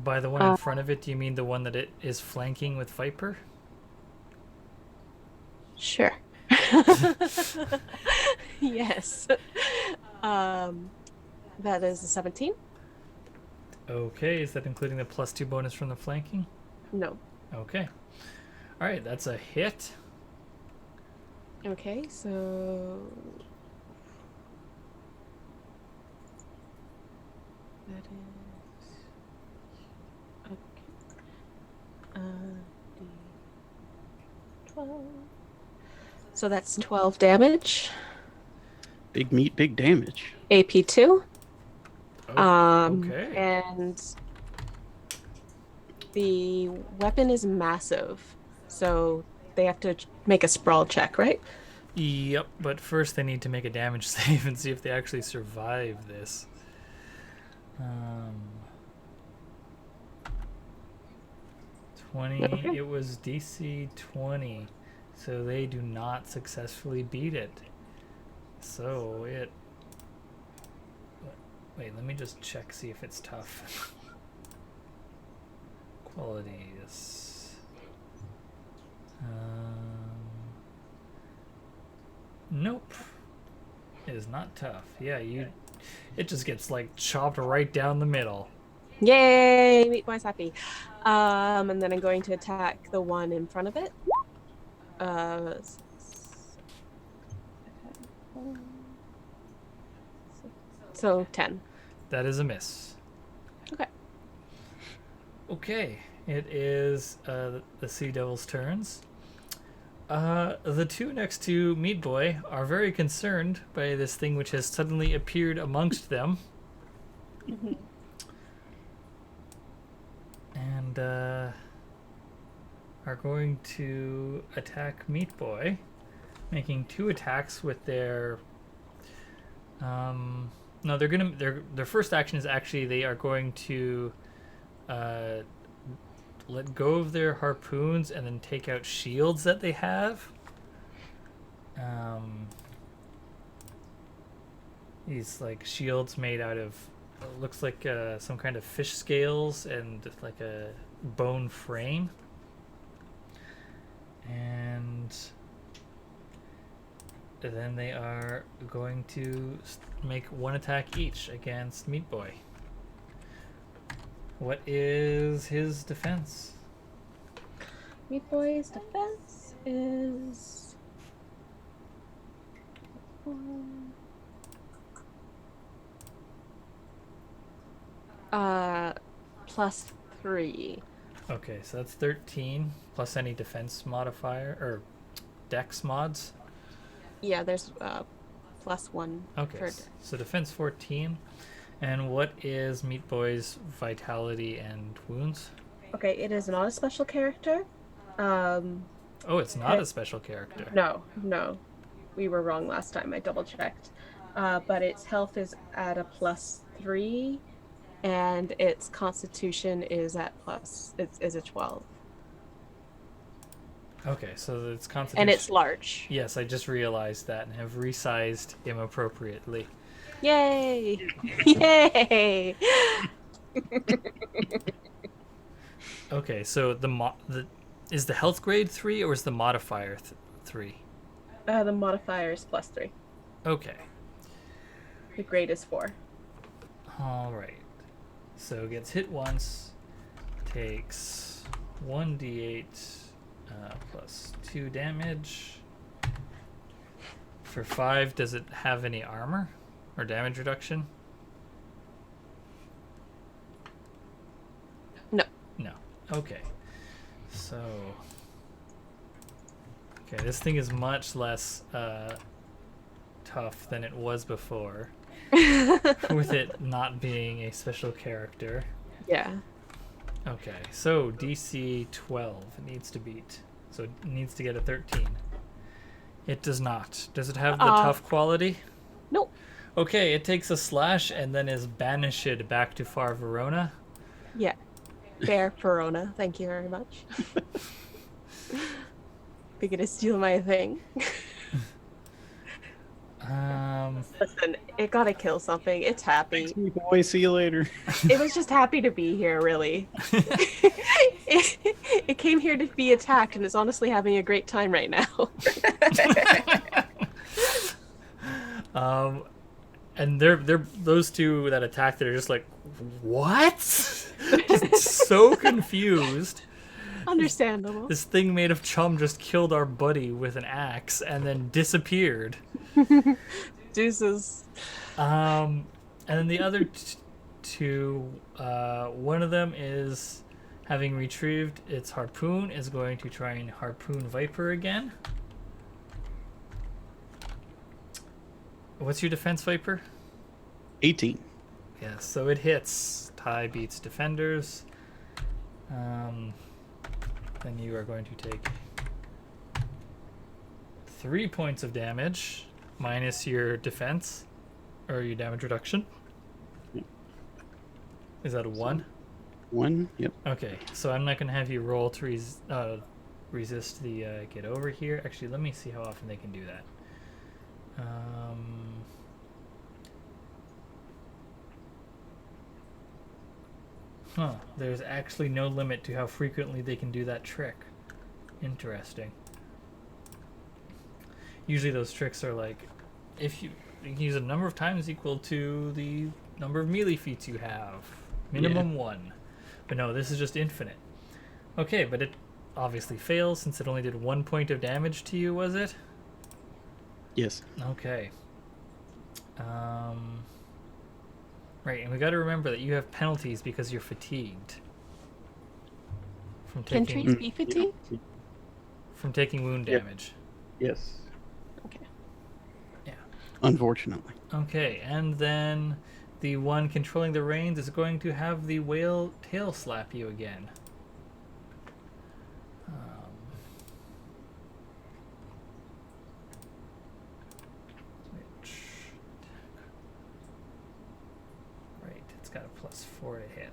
By the one in front of it, do you mean the one that it is flanking with Viper? Sure. Yes. That is a 17. Okay, is that including the +2 bonus from the flanking? No. Okay. Alright, that's a hit. Okay, so that is okay. D12. So that's 12 damage. Big meat, big damage. AP2. Okay. And the weapon is massive, so they have to make a sprawl check, right? Yep, but first they need to make a damage save and see if they actually survive this. 20. Okay. It was DC 20, so they do not successfully beat it. So it. Wait, let me just check, see if it's tough. Qualities. Nope. It is not tough. Yeah, it just gets like chopped right down the middle. Yay! Meat Boy's happy. And then I'm going to attack the one in front of it. So 10. That is a miss. Okay. Okay, it is the Sea Devil's turns. The two next to Meat Boy are very concerned by this thing which has suddenly appeared amongst them. And are going to attack Meat Boy, making 2 attacks with their. No, they're gonna. Their first action is actually they are going to let go of their harpoons and then take out shields that they have. These like shields made out of looks like some kind of fish scales and like a bone frame. And then they are going to make 1 attack each against Meat Boy. What is his defense? Meat Boy's defense is +3. Okay, so that's 13 plus any defense modifier or dex mods. Yeah, there's +1. Okay, for so defense 14. And what is Meat Boy's vitality and wounds? Okay, it is not a special character. Oh, it's not a special character. No. We were wrong last time. I double checked. But its health is at a +3, and its constitution is at is a 12. Okay, so it's constitution. And it's large. Yes, I just realized that and have resized him appropriately. Yay! Yay! Okay, so is the health grade 3 or is the modifier 3? The modifier is +3. Okay. The grade is 4. All right. So gets hit once, takes 1d8 plus 2 damage. For 5, does it have any armor or damage reduction? No. No. Okay. So. Okay, this thing is much less tough than it was before, with it not being a special character. Yeah. Okay, so DC 12 it needs to beat. So it needs to get a 13. It does not. Does it have the tough quality? Nope. Okay, it takes a slash and then is banished back to Far Verona. Yeah. Fair Verona. Thank you very much. You're gonna steal my thing. Listen, it gotta kill something. It's happy. Thanks, me boy. See you later. It was just happy to be here, really. It came here to be attacked and is honestly having a great time right now. And they're those two that attacked it are just like, what? Just so confused. Understandable. This thing made of chum just killed our buddy with an axe and then disappeared. Deuces. And then the other two, one of them is having retrieved its harpoon, is going to try and harpoon Viper again. What's your defense, Viper? 18. Yeah, so it hits. Tie beats defenders. Then you are going to take 3 points of damage minus your defense or your damage reduction. Yep. Is that a 1? 1, yep. Okay, so I'm not going to have you roll to resist the get over here. Actually, let me see how often they can do that. There's actually no limit to how frequently they can do that trick. Interesting. Usually those tricks are like, if you can use a number of times equal to the number of melee feats you have. Minimum 1. But no, this is just infinite. Okay, but it obviously fails since it only did 1 point of damage to you, was it? Yes. Okay. Right, and we got to remember that you have penalties because you're fatigued. From Can taking trees be fatigued? from taking wound Yep. damage. Yes. Okay. Yeah. Unfortunately. Okay, and then the one controlling the reins is going to have the whale tail slap you again. Which... Right, it's got a +4 to hit.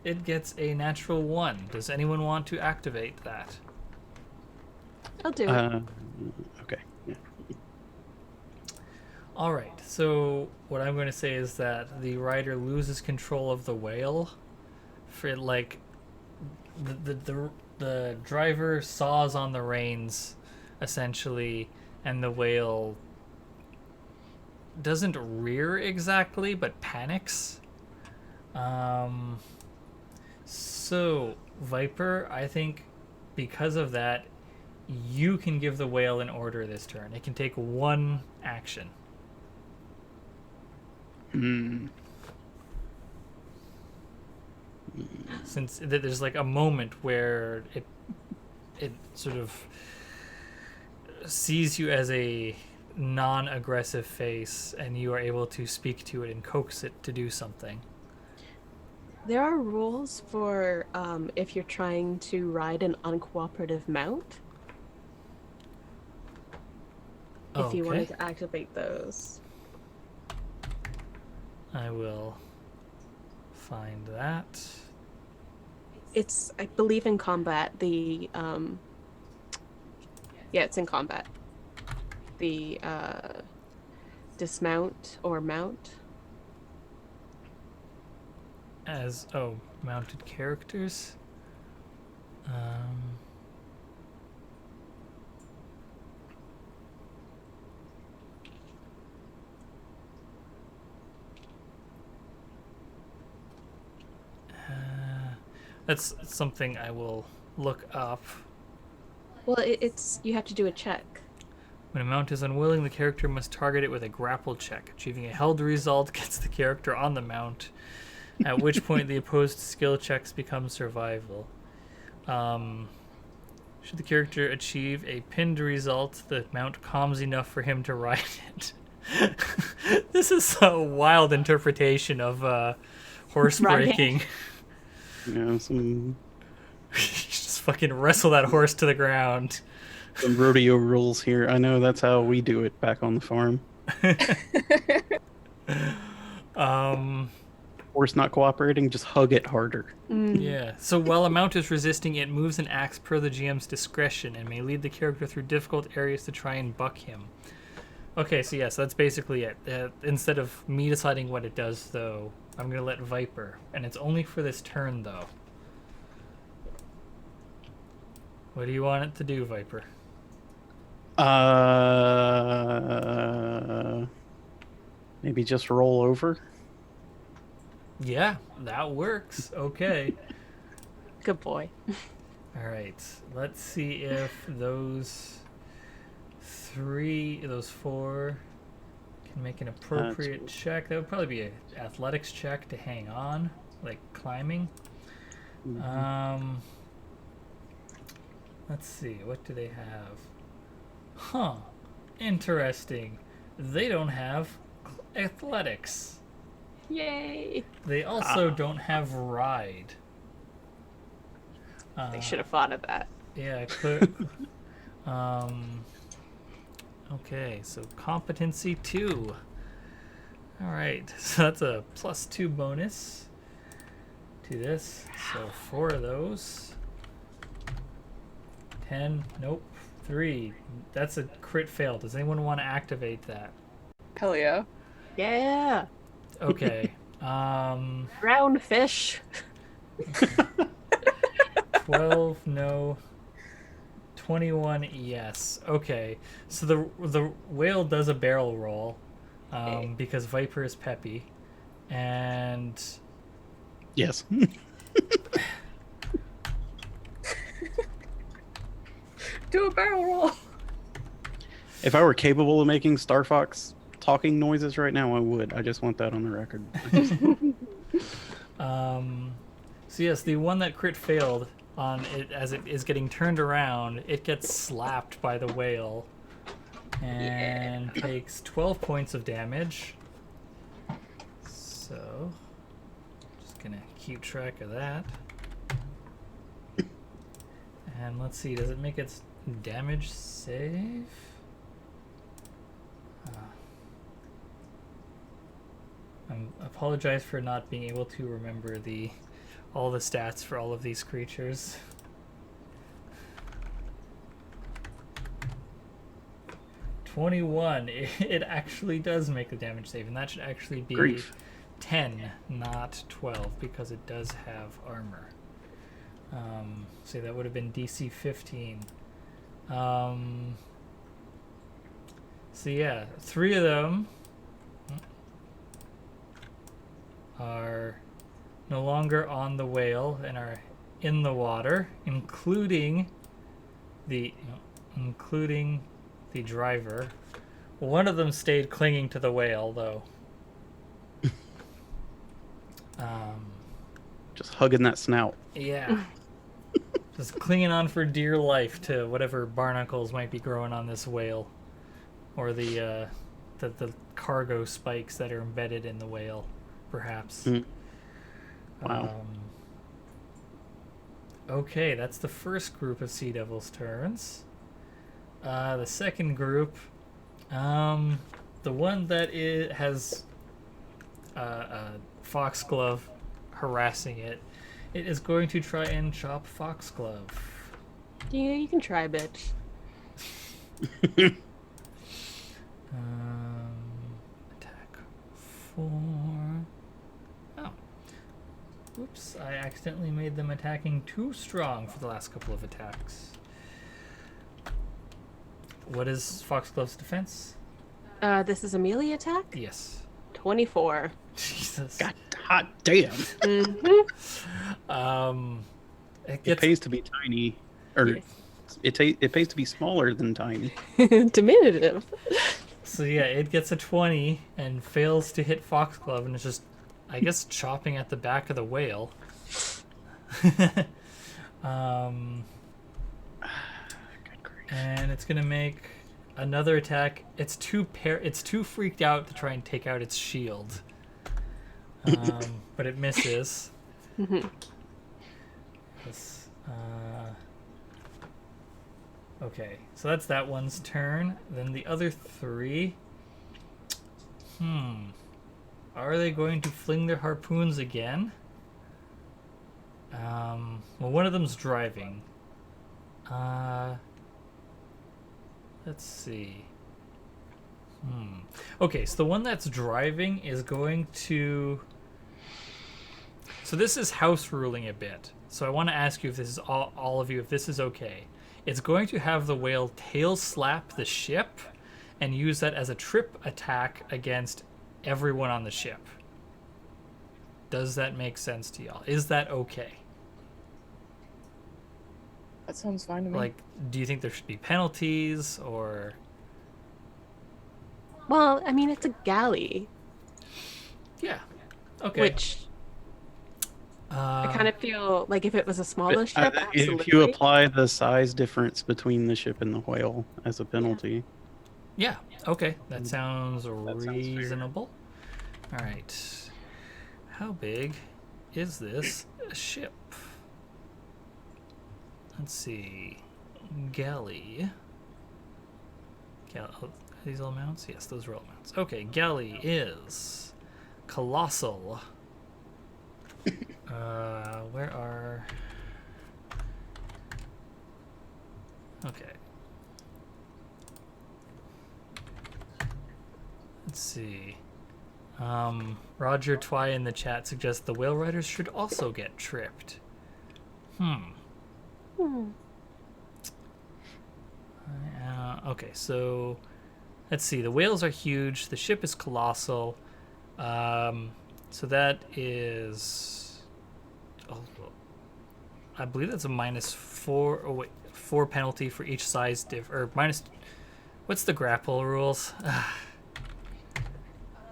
It gets a natural 1. Does anyone want to activate that? I'll do it. Okay. Yeah. All right. So what I'm going to say is that the rider loses control of the whale. For like, the driver saws on the reins, essentially, and the whale doesn't rear exactly, but panics. So Viper, I think, because of that, you can give the whale an order this turn. It can take 1 action. Since there's like a moment where it sort of sees you as a non-aggressive face, and you are able to speak to it and coax it to do something. There are rules for if you're trying to ride an uncooperative mount. If you wanted Okay. to activate those. I will find that. It's, I believe, in combat. Yeah, it's in combat. The dismount or mount. As mounted characters. That's something I will look up. Well, it's you have to do a check. When a mount is unwilling, the character must target it with a grapple check. Achieving a held result gets the character on the mount, at which point the opposed skill checks become survival. Should the character achieve a pinned result, the mount calms enough for him to ride it. This is a wild interpretation of horse Riding. breaking. Some Just fucking wrestle that horse to the ground. rodeo rules here. I know that's how we do it back on the farm. Horse not cooperating, just hug it harder. Yeah. So while a mount is resisting, it moves and acts per the GM's discretion and may lead the character through difficult areas to try and buck him. Okay, so yes, that's basically it. Instead of me deciding what it does, though, I'm going to let Viper. And it's only for this turn, though. What do you want it to do, Viper? Maybe just roll over. Yeah, that works. Okay. Good boy. All right. Let's see if those four can make an appropriate check. That would probably be an athletics check to hang on, like climbing. Let's see. What do they have? Huh. Interesting. They don't have athletics. Yay! They also don't have ride. They should have thought of that. Yeah, okay, so competency 2. All right, so that's a +2 bonus to this. So 4 of those. 10, nope. 3. That's a crit fail. Does anyone want to activate that? Hell yeah. Yeah! Okay. Brown fish! 12, no. 21, yes. Okay, so the whale does a barrel roll, because Viper is peppy, and Yes. Do a barrel roll. If I were capable of making Star Fox talking noises right now, I would. I just want that on the record. So yes, the one that crit failed on it as it is getting turned around, it gets slapped by the whale and takes 12 points of damage. So, just gonna keep track of that. And let's see, does it make its damage save? I apologize for not being able to remember all the stats for all of these creatures. (21). It actually does make the damage save, and that should actually be Grief. 10, not 12, because it does have armor. So that would have been DC 15. So yeah, 3 of them are no longer on the whale and are in the water, including the driver. One of them stayed clinging to the whale, though. Just hugging that snout. Yeah. Just clinging on for dear life to whatever barnacles might be growing on this whale, or the cargo spikes that are embedded in the whale, perhaps. Wow. Okay, that's the first group of Sea Devils' turns. The second group, the one that has Foxglove harassing it, it is going to try and chop Foxglove. Yeah, you can try, bitch. Attack 4. Oh. Oops, I accidentally made them attacking too strong for the last couple of attacks. What is Foxglove's defense? This is a melee attack? Yes. 24. Jesus. God, hot damn. Mm-hmm. It It gets pays to be tiny, or Yes. it pays to be smaller than tiny. Diminutive. so yeah, it gets a 20 and fails to hit Foxglove, and it's just, I guess, chopping at the back of the whale. Good grief. And it's gonna make another attack. It's too freaked out to try and take out its shield, but it misses. Mhm. This, okay, so that's that one's turn. Then the other three. Are they going to fling their harpoons again? Well, one of them's driving. Let's see. Okay, so the one that's driving is going to... So this is house ruling a bit. So I want to ask you if this is all of you, if this is okay. It's going to have the whale tail slap the ship and use that as a trip attack against everyone on the ship. Does that make sense to y'all? Is that okay? That sounds fine to me. Like, do you think there should be penalties or... Well, I mean, it's a galley, Yeah. Okay. which I kind of feel like if it was a smaller ship, absolutely. If you apply the size difference between the ship and the whale as a penalty, Yeah. Okay. That sounds sounds fair. reasonable. All right. How big is this ship? Let's see. Galley. Are these all mounts? Yes, those are all mounts. Okay, galley is colossal. Where are... Okay. Let's see. Roger Twy in the chat suggests the whale riders should also get tripped. Okay, so let's see. The whales are huge. The ship is colossal. So that is... Oh, I believe that's a -4... Oh, wait. 4 penalty for each size or minus... What's the grapple rules?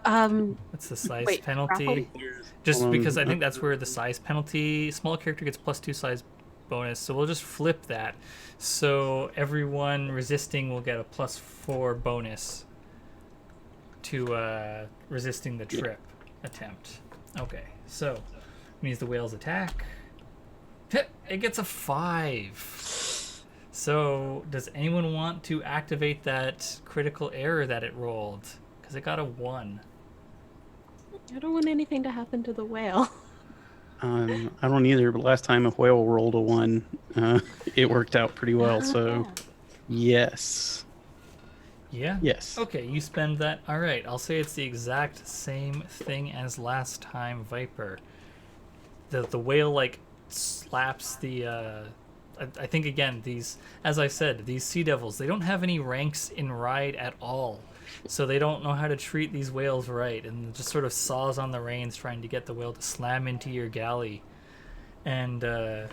What's the size Wait, penalty? Just because I think that's where the size penalty... Small character gets +2 size bonus, so we'll just flip that. So everyone resisting will get a +4 bonus to resisting the trip attempt. Okay, so means the whales attack. It gets a 5. So does anyone want to activate that critical error that it rolled? Because it got a 1. I don't want anything to happen to the whale. I don't either. But last time a whale rolled a 1, it worked out pretty well. So, yes. Yeah? Yes. Okay, you spend that. All right, I'll say it's the exact same thing as last time, Viper. The whale, like, slaps the... I think, again, these... As I said, these sea devils, they don't have any ranks in ride at all. So they don't know how to treat these whales right, and just sort of saws on the reins trying to get the whale to slam into your galley. And the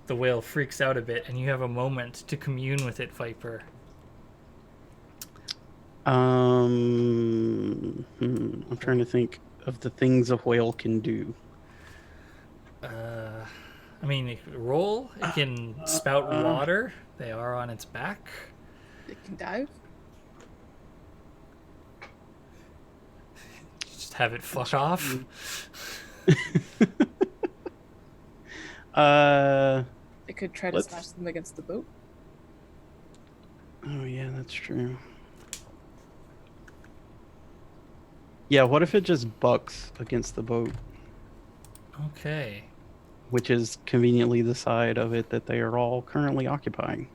whale freaks out a bit, and you have a moment to commune with it, Viper. I'm trying to think of the things a whale can do. I mean, it can roll, it can spout water. They are on its back. It can dive. Just have it fuck off. It could try to Let's- smash them against the boat. Oh yeah, that's true. Yeah, what if it just bucks against the boat, Okay. which is conveniently the side of it that they are all currently occupying?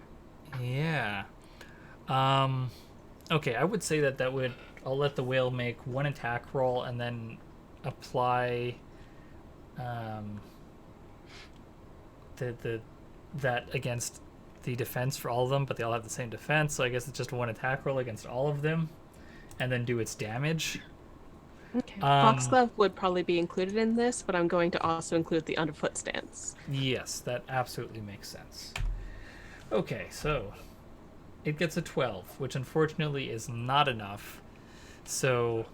Yeah. Okay, I would say that would... I'll let the whale make one attack roll and then apply that against the defense for all of them, but they all have the same defense, so I guess it's just one attack roll against all of them, and then do its damage. Okay. Foxglove would probably be included in this, but I'm going to also include the underfoot stance. Yes, that absolutely makes sense. Okay, so it gets a 12, which unfortunately is not enough. So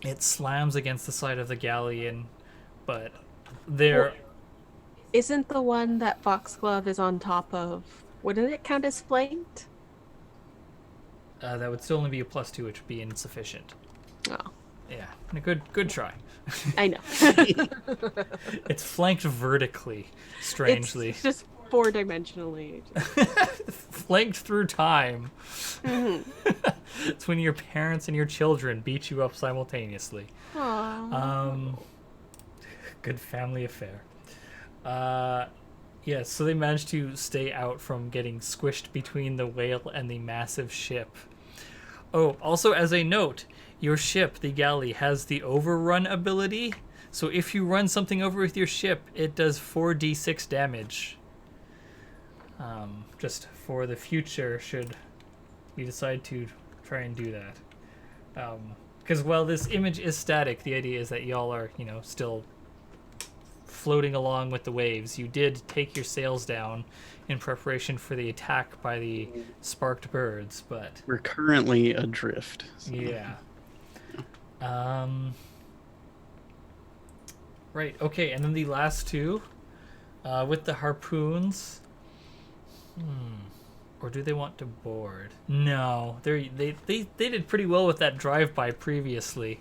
it slams against the side of the galleon, but there... Isn't the one that Foxglove is on top of, wouldn't it count as flanked? that would still only be a +2, which would be insufficient. Oh, Yeah, good try. I know. It's flanked vertically, strangely. It's just 4-dimensionally. Flanked through time. Mhm. It's when your parents and your children beat you up simultaneously. Aww. Good family affair. Yeah, so they managed to stay out from getting squished between the whale and the massive ship. Oh, also as a note, your ship, the galley, has the overrun ability. So if you run something over with your ship, it does 4d6 damage. Just for the future, should you decide to try and do that. Because while this image is static, the idea is that y'all are, still floating along with the waves. You did take your sails down in preparation for the attack by the sparked birds, but We're currently adrift. So. yeah. Right. Okay, and then the last two, with the harpoons. Or do they want to board? No, they did pretty well with that drive-by previously.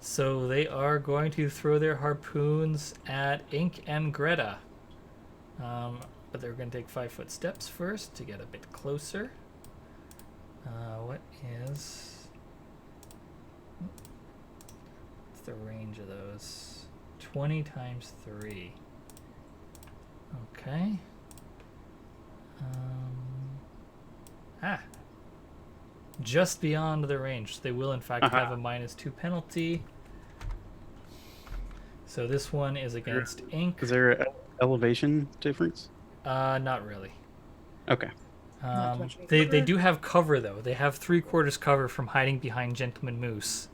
So they are going to throw their harpoons at Ink and Greta. But they're going to take 5-foot steps first to get a bit closer. What is... What's the range of those? 20 times 3. Okay. Just beyond the range. They will, in fact, have a -2 penalty. So this one is against Ink. Is there an elevation difference? Not really. Okay. Not too much They cover. do have cover, though. They have 3/4 cover from hiding behind Gentleman Moose.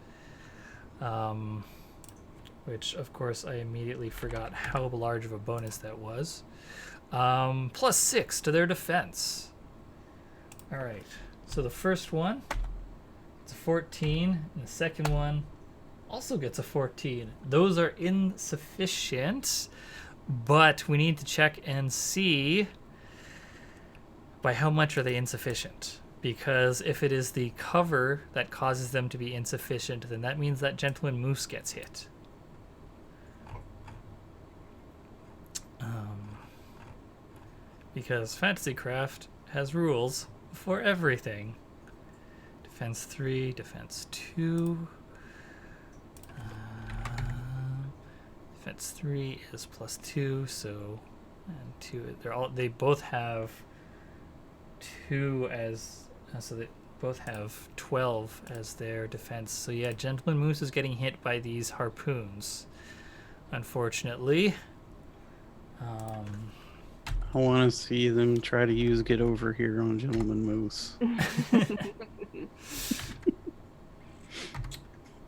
Which, of course, I immediately forgot how large of a bonus that was. +6 to their defense. All right. So the first one, it's a 14, and the second one also gets a 14. Those are insufficient, but we need to check and see by how much are they insufficient. Because if it is the cover that causes them to be insufficient, then that means that Gentleman Moose gets hit. Because Fantasycraft has rules for everything. Defense 3, defense 2. Defense 3 is +2, so and 2. They both have 2 as so they both have 12 as their defense. So yeah, Gentleman Moose is getting hit by these harpoons, unfortunately. I want to see them try to use Get Over Here on Gentleman Moose.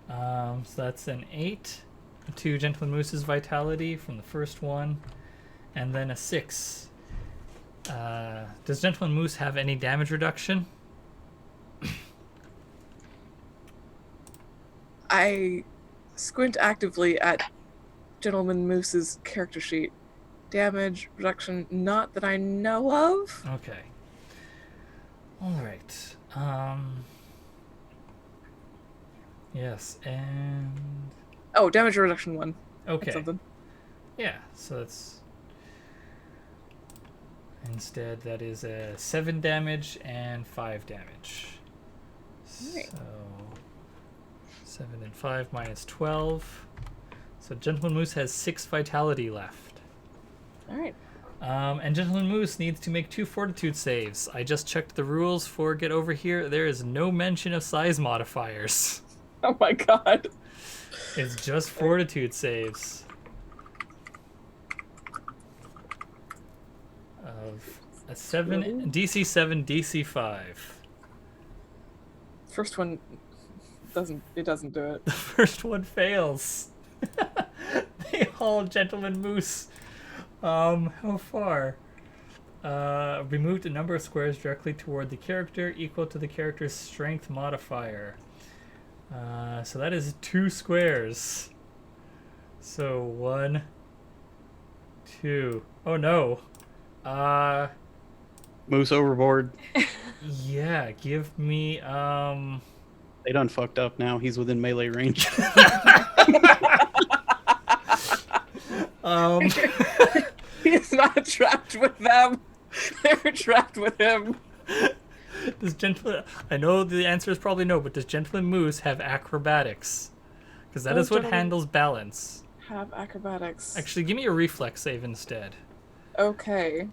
So that's an 8 to Gentleman Moose's vitality from the first one, and then a 6. Does Gentleman Moose have any damage reduction? I squint actively at Gentleman Moose's character sheet. Damage reduction, not that I know of. Okay. All right. Yes, and Oh, damage reduction 1. okay. Something. Yeah, so that's... Instead, that is a 7 damage and 5 damage. Alright. So 7 and 5 minus 12. So Gentleman Moose has 6 vitality left. Alright. And Gentleman Moose needs to make 2 fortitude saves. I just checked the rules for Get Over Here. There is no mention of size modifiers. Oh my god. It's just fortitude saves. Of a 7, DC 7, DC 5. First one doesn't do it. The first one fails. They all Gentleman Moose. How far? Removed a number of squares directly toward the character equal to the character's strength modifier. So that is 2 squares. So 1, 2. Oh no. Moose overboard. Yeah, give me They done fucked up now. He's within melee range. He's not trapped with them. They're trapped with him. Does Gentleman... I know the answer is probably no, but does Gentleman Moose have acrobatics? Because that is what handles balance. Have acrobatics. Actually, give me a reflex save instead. Okay.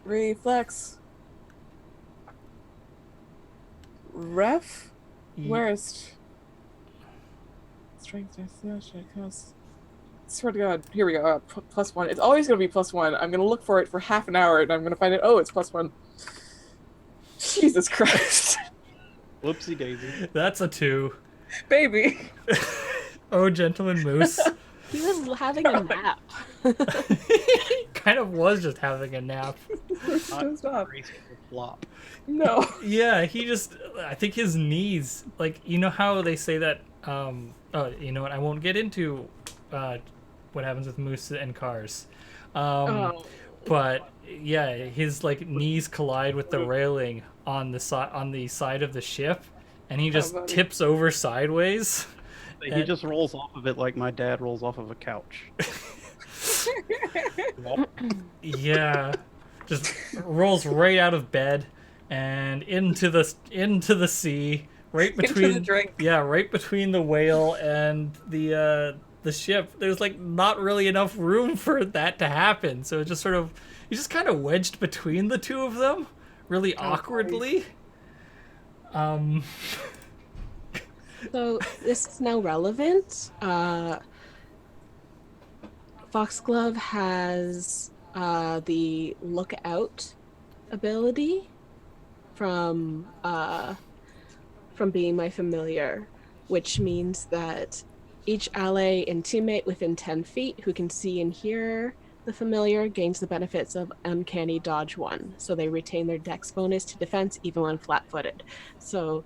Reflex. Ref? Worst. Strength, swear to God. Here we go. +1. It's always going to be +1. I'm going to look for it for half an hour and I'm going to find it. Oh, it's +1. Jesus Christ. Whoopsie daisy. That's a 2. Baby. Oh, Gentleman Moose. He was having a nap. Kind of was just having a nap. Stop. Flop. No. Yeah, he just... I think his knees... Like, you know how they say that... oh, you know what? I won't get into what happens with moose and cars. But, yeah, his, like, knees collide with the railing on the side of the ship, and he just tips over sideways. He just rolls off of it like my dad rolls off of a couch. Yeah, just rolls right out of bed and into the sea, right between Into the drink. Yeah, right between the whale and the ship. There's like not really enough room for that to happen, so it just sort of he's just kind of wedged between the two of them, really awkwardly. So this is now relevant. Foxglove has the lookout ability from being my familiar, which means that each ally and teammate within 10 feet who can see and hear the familiar gains the benefits of Uncanny Dodge 1. So they retain their dex bonus to defense even when flat-footed. So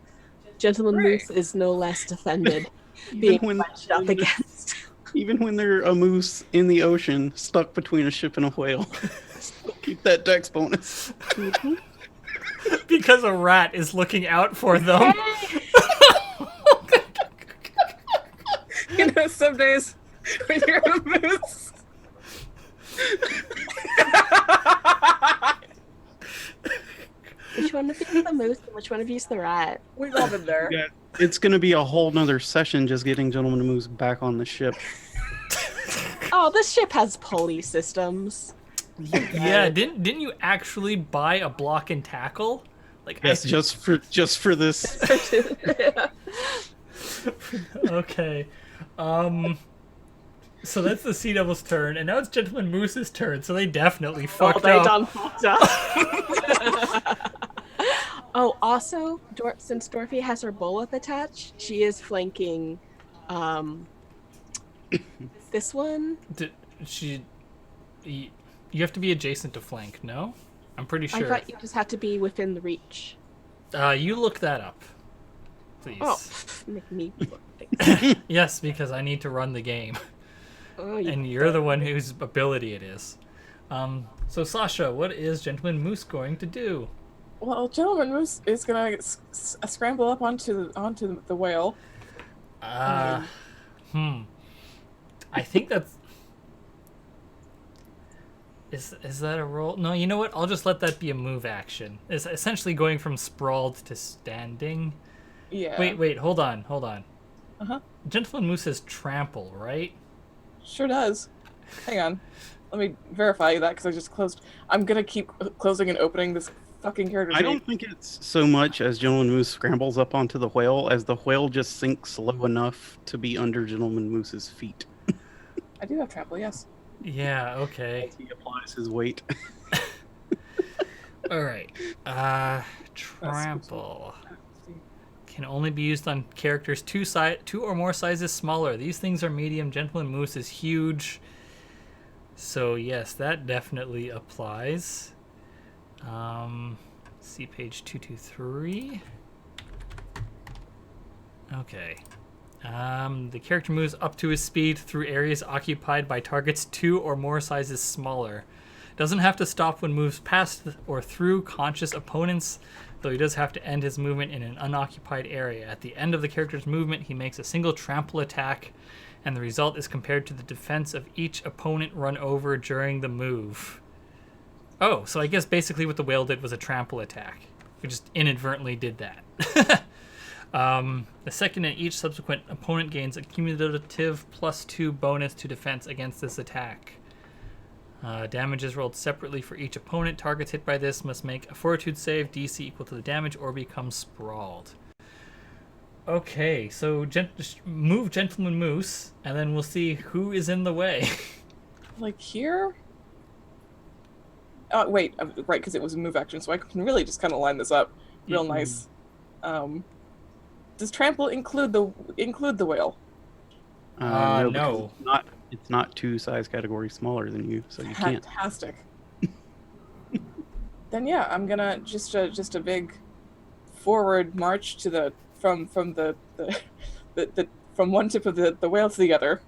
Gentleman Moose is no less defended being bunched up against. Even when they're a moose in the ocean, stuck between a ship and a whale. Keep that dex bonus. Mm-hmm. Because a rat is looking out for them. You know, some days when you're a moose. Which one of you is the moose and which one of you is the rat? We've all been there. Yeah, it's going to be a whole nother session just getting Gentleman Moose back on the ship. Oh, this ship has pulley systems. Yeah, didn't you actually buy a block and tackle? Like Yes, just for this. Okay. So that's the Sea Devil's turn, and now it's Gentleman Moose's turn, so they definitely fucked they up. done fucked up. Oh, also, since Dorothy has her bullet attached, she is flanking this one. You have to be adjacent to flank, no? I'm pretty sure. I thought you just had to be within the reach. You look that up, please. Oh, make me look things. Yes, because I need to run the game. Oh, And you're the one whose ability it is. So Sasha, what is Gentleman Moose going to do? Well, Gentleman Moose is gonna scramble up onto the whale. I think that's... Is that a roll? No, you know what? I'll just let that be a move action. It's essentially going from sprawled to standing. Yeah. Wait, hold on. Uh-huh. Gentleman Moose has trample, right? Sure does. Hang on. Let me verify that because I just closed. I'm gonna keep closing and opening this fucking character I sheet. don't think it's so much as Gentleman Moose scrambles up onto the whale as the whale just sinks slow enough to be under Gentleman Moose's feet I do have trample, yes. Yeah, okay. as he applies his weight. All right. Trample Let's see. can only be used on characters two or more sizes smaller. These things are medium. Gentleman Moose is huge. So yes, that definitely applies. See page 223. Okay. The character moves up to his speed through areas occupied by targets two or more sizes smaller. Doesn't have to stop when moves past or through conscious opponents, though he does have to end his movement in an unoccupied area. At the end of the character's movement, he makes a single trample attack, and the result is compared to the defense of each opponent run over during the move. Oh, so I guess basically what the whale did was a trample attack. We just inadvertently did that. The second and each subsequent opponent gains a cumulative +2 bonus to defense against this attack. Damage is rolled separately for each opponent. Targets hit by this must make a fortitude save, DC equal to the damage, or become sprawled. Okay, so just move Gentleman Moose, and then we'll see who is in the way. Like here? Wait, right, because it was a move action, so I can really just kind of line this up real nice. Does trample include the whale? No, No. because it's not two size categories smaller than you, so you can't. Fantastic. Then yeah, I'm gonna just a big forward march to the from the from one tip of the whale to the other.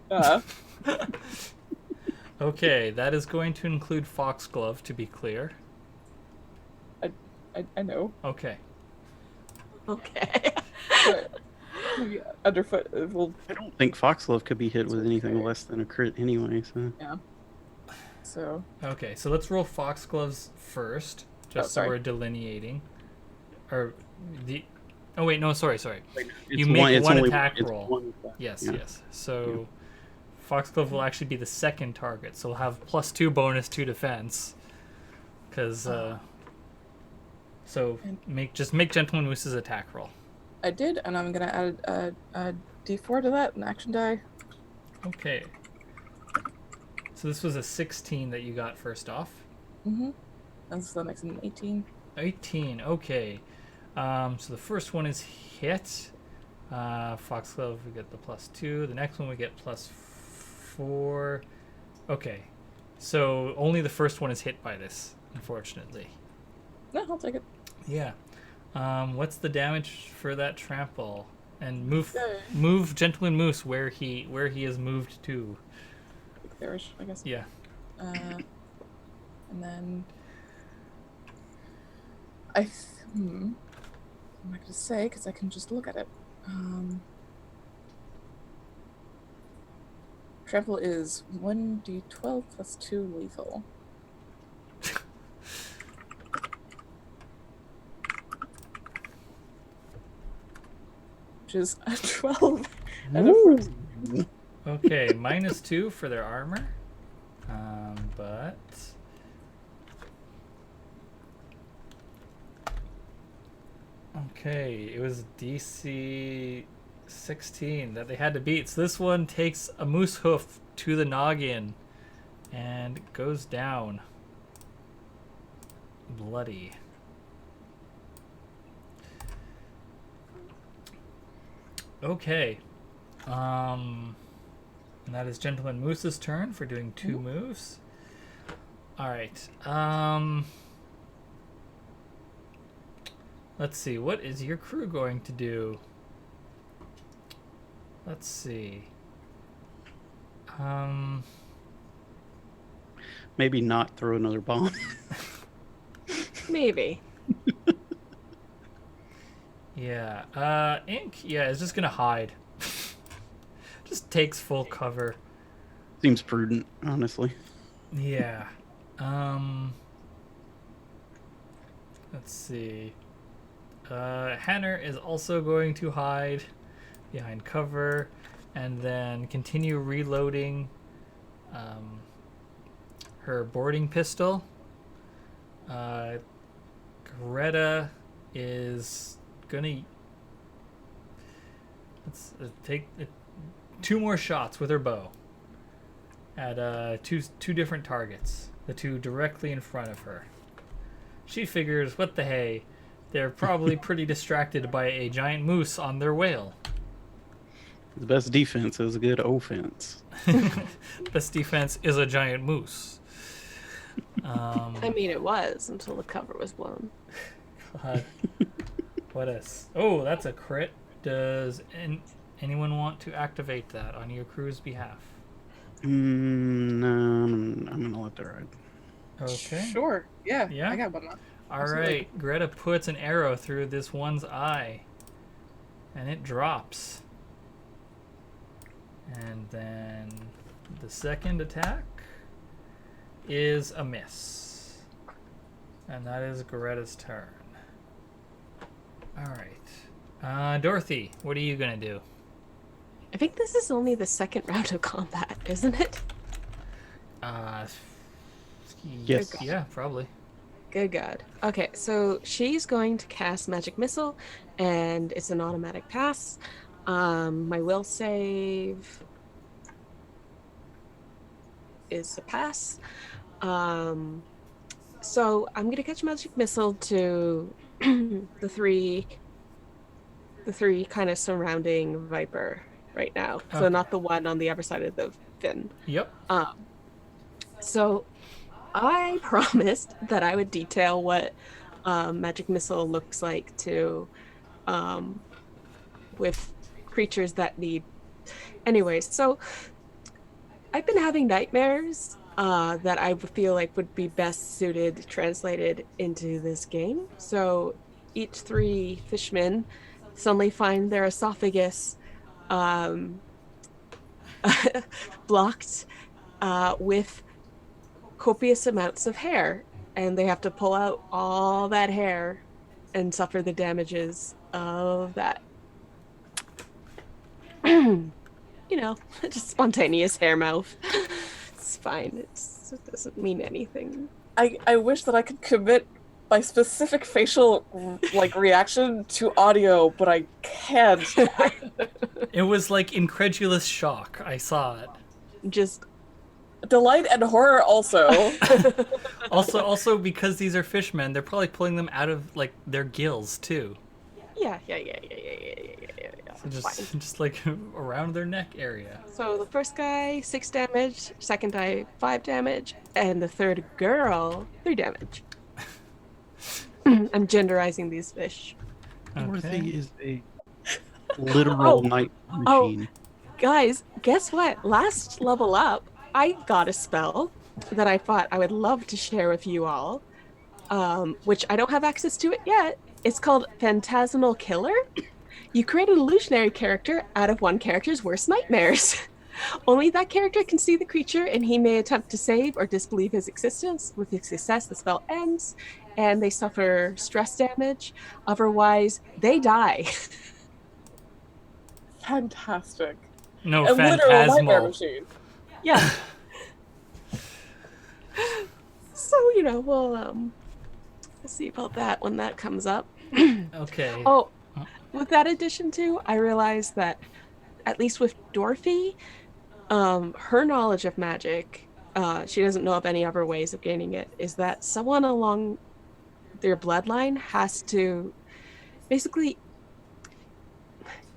Okay, that is going to include Foxglove, to be clear. I know. Okay. Okay. But maybe underfoot. Will I don't think Foxglove could be hit with anything okay. less than a crit anyway. So yeah. So Okay, so let's roll Foxgloves first, just so sorry. we're delineating. Or the. Oh wait, no, sorry. it's You make one only attack it's roll. one attack, Yes, yeah. yes. So Foxglove will actually be the second target, so we'll have +2 bonus to defense. Because so make Gentleman Moose's attack roll. I did, and I'm gonna add a D4 to that, an action die. Okay. So this was a 16 that you got first off. Mm-hmm. And so that makes it an 18. 18. Okay. So the first one is hit. Foxglove, we get the +2. The next one we get +4. Okay. So only the first one is hit by this, unfortunately. No, I'll take it. Yeah. What's the damage for that trample? And move Okay. move Gentleman Moose where he is moved to. There-ish, I guess. Yeah. And then I'm not gonna say because I can just look at it. Trample is 1d12 plus 2 lethal. Which is a 12 and a first. Okay, -2 for their armor. But okay, it was DC 16 that they had to beat. So this one takes a moose hoof to the noggin and goes down. Bloody. Okay. And that is Gentleman Moose's turn for doing 2 moves. All right. Let's see. What is your crew going to do? Let's see. maybe not throw another bomb. Maybe. Yeah. Ink. Yeah, is just gonna hide. Just takes full cover. Seems prudent, honestly. Yeah. Let's see. Hanner is also going to hide behind cover and then continue reloading her boarding pistol. Greta is gonna take 2 more shots with her bow at two different targets, the 2 directly in front of her. She figures, what the hey, they're probably pretty distracted by a giant moose on their whale. The best defense is a good offense. Best defense is a giant moose. I mean, it was until the cover was blown. God. Oh, that's a crit. Does anyone want to activate that on your crew's behalf? No, I'm gonna let that ride. Okay. Sure. Yeah. Yeah? I got one. All Absolutely. right. Greta puts an arrow through this one's eye, and it drops. And then the second attack is a miss. And that is Greta's turn. All right. Dorothy, what are you going to do? I think this is only the second round of combat, isn't it? Yes. Yeah, probably. Good God. Okay, so she's going to cast Magic Missile, and it's an automatic pass. My will save is a pass. So I'm going to catch Magic Missile to the three kind of surrounding Viper right now. So Okay. not the one on the other side of the fin. Yep. So I promised that I would detail what Magic Missile looks like to with creatures that need. Anyways, so I've been having nightmares that I feel like would be best suited translated into this game. So each 3 fishmen suddenly find their esophagus blocked with copious amounts of hair, and they have to pull out all that hair and suffer the damages of that. Just spontaneous hair mouth. It's fine. It doesn't mean anything. I wish that I could commit my specific facial reaction to audio, but I can't. It was like incredulous shock. I saw it. Just Delight and horror also. Also because these are fishmen, they're probably pulling them out of like their gills too. yeah. So Fine. just like around their neck area. So the first guy 6 damage, second guy 5 damage, and the third girl 3 damage. I'm genderizing these fish. Dorothy is a literal night machine. Guys, guess what? Last level up, I got a spell that I thought I would love to share with you all, which I don't have access to it yet. It's called Phantasmal Killer. You create an illusionary character out of one character's worst nightmares. Only that character can see the creature, and he may attempt to save or disbelieve his existence. With his success, the spell ends, and they suffer stress damage. Otherwise, they die. Fantastic. No, A literal nightmare phantasmal. machine. Yeah. So, we'll see about that when that comes up. Okay. Oh, with that addition too, I realized that at least with Dorothy, her knowledge of magic, she doesn't know of any other ways of gaining it, is that someone along their bloodline has to basically,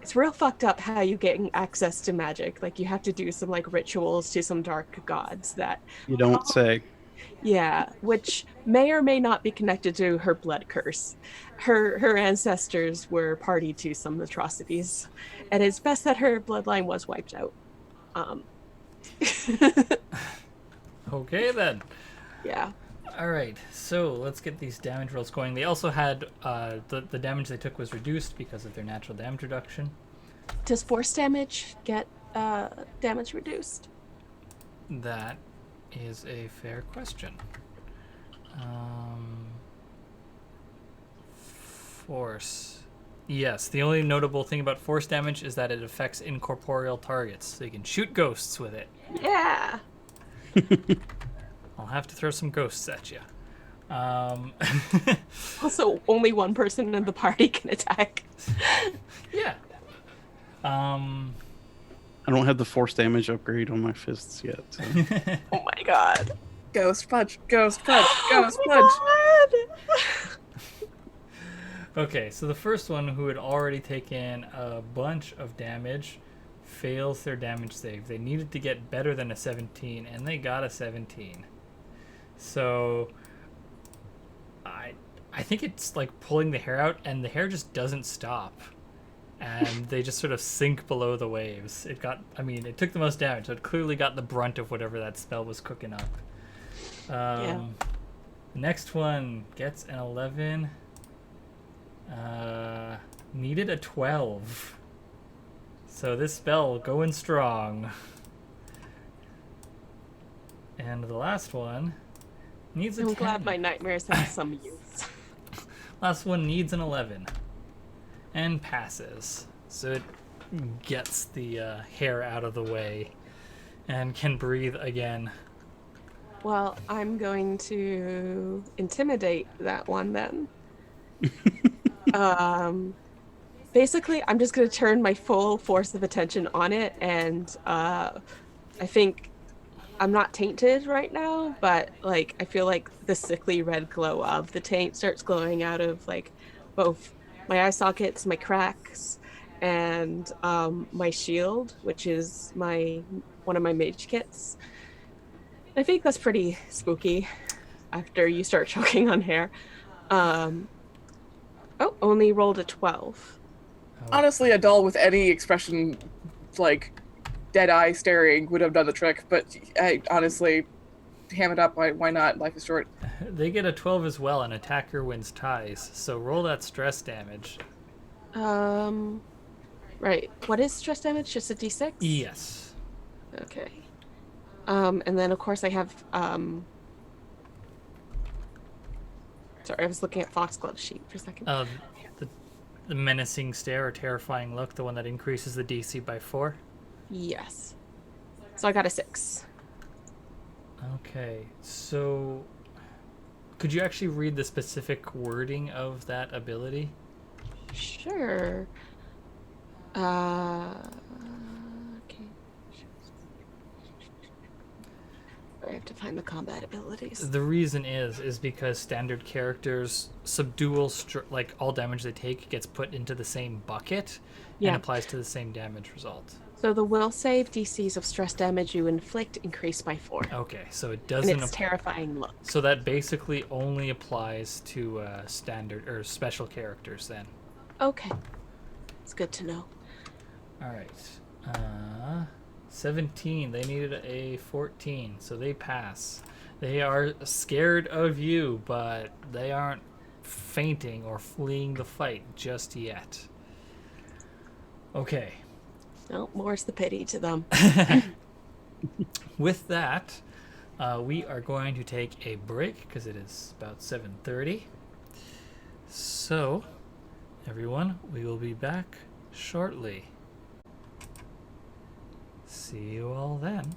it's real fucked up how you get access to magic. Like you have to do some rituals to some dark gods that, You don't say. yeah, which may or may not be connected to her blood curse. Her ancestors were party to some atrocities, and it's best that her bloodline was wiped out. Okay then. Yeah. All right. So let's get these damage rolls going. They also had the damage they took was reduced because of their natural damage reduction. Does force damage get damage reduced? That is a fair question. Force. Yes, the only notable thing about force damage is that it affects incorporeal targets, so you can shoot ghosts with it. Yeah. I'll have to throw some ghosts at you. Also, only one person in the party can attack. Yeah. I don't have the force damage upgrade on my fists yet. So. Oh my god. Ghost punch, ghost punch, ghost Oh my punch. god. Okay, so the first one, who had already taken a bunch of damage, fails their damage save. They needed to get better than a 17, and they got a 17. So I think it's like pulling the hair out, and the hair just doesn't stop. And they just sort of sink below the waves. It took the most damage, so it clearly got the brunt of whatever that spell was cooking up. Yeah. Next one gets an 11. Needed a 12. So this spell going strong. And the last one needs a 10. I'm glad my nightmares have some use. Last one needs an 11. And passes. So it gets the hair out of the way and can breathe again. Well, I'm going to intimidate that one then. Basically, I'm just going to turn my full force of attention on it, and I think I'm not tainted right now, but like I feel like the sickly red glow of the taint starts glowing out of like both my eye sockets, my cracks, and my shield, which is one of my mage kits. I think that's pretty spooky after you start choking on hair. Only rolled a 12. Honestly, a doll with any expression, like dead eye staring, would have done the trick. But I honestly, ham it up. Why not? Life is short. They get a 12 as well, and attacker wins ties. So roll that stress damage. Right. What is stress damage? Just a d6? Yes. Okay. And then of course I have sorry, I was looking at Foxglove's sheet for a second. The menacing stare or terrifying look, the one that increases the DC by 4. Yes. So I got a 6. Okay, so could you actually read the specific wording of that ability? Sure. Okay. I have to find the combat abilities. The reason is because standard characters subdual like all damage they take gets put into the same bucket and applies to the same damage result. So the will save DCs of stress damage you inflict increase by 4. Okay, so it And doesn't. it's terrifying look. So that basically only applies to standard or special characters then. Okay. It's good to know. All right. 17. They needed a 14, so they pass. They are scared of you, but they aren't fainting or fleeing the fight just yet. Okay. No, more's the pity to them. With that, we are going to take a break because it is about 7:30. So, everyone, we will be back shortly. See you all then.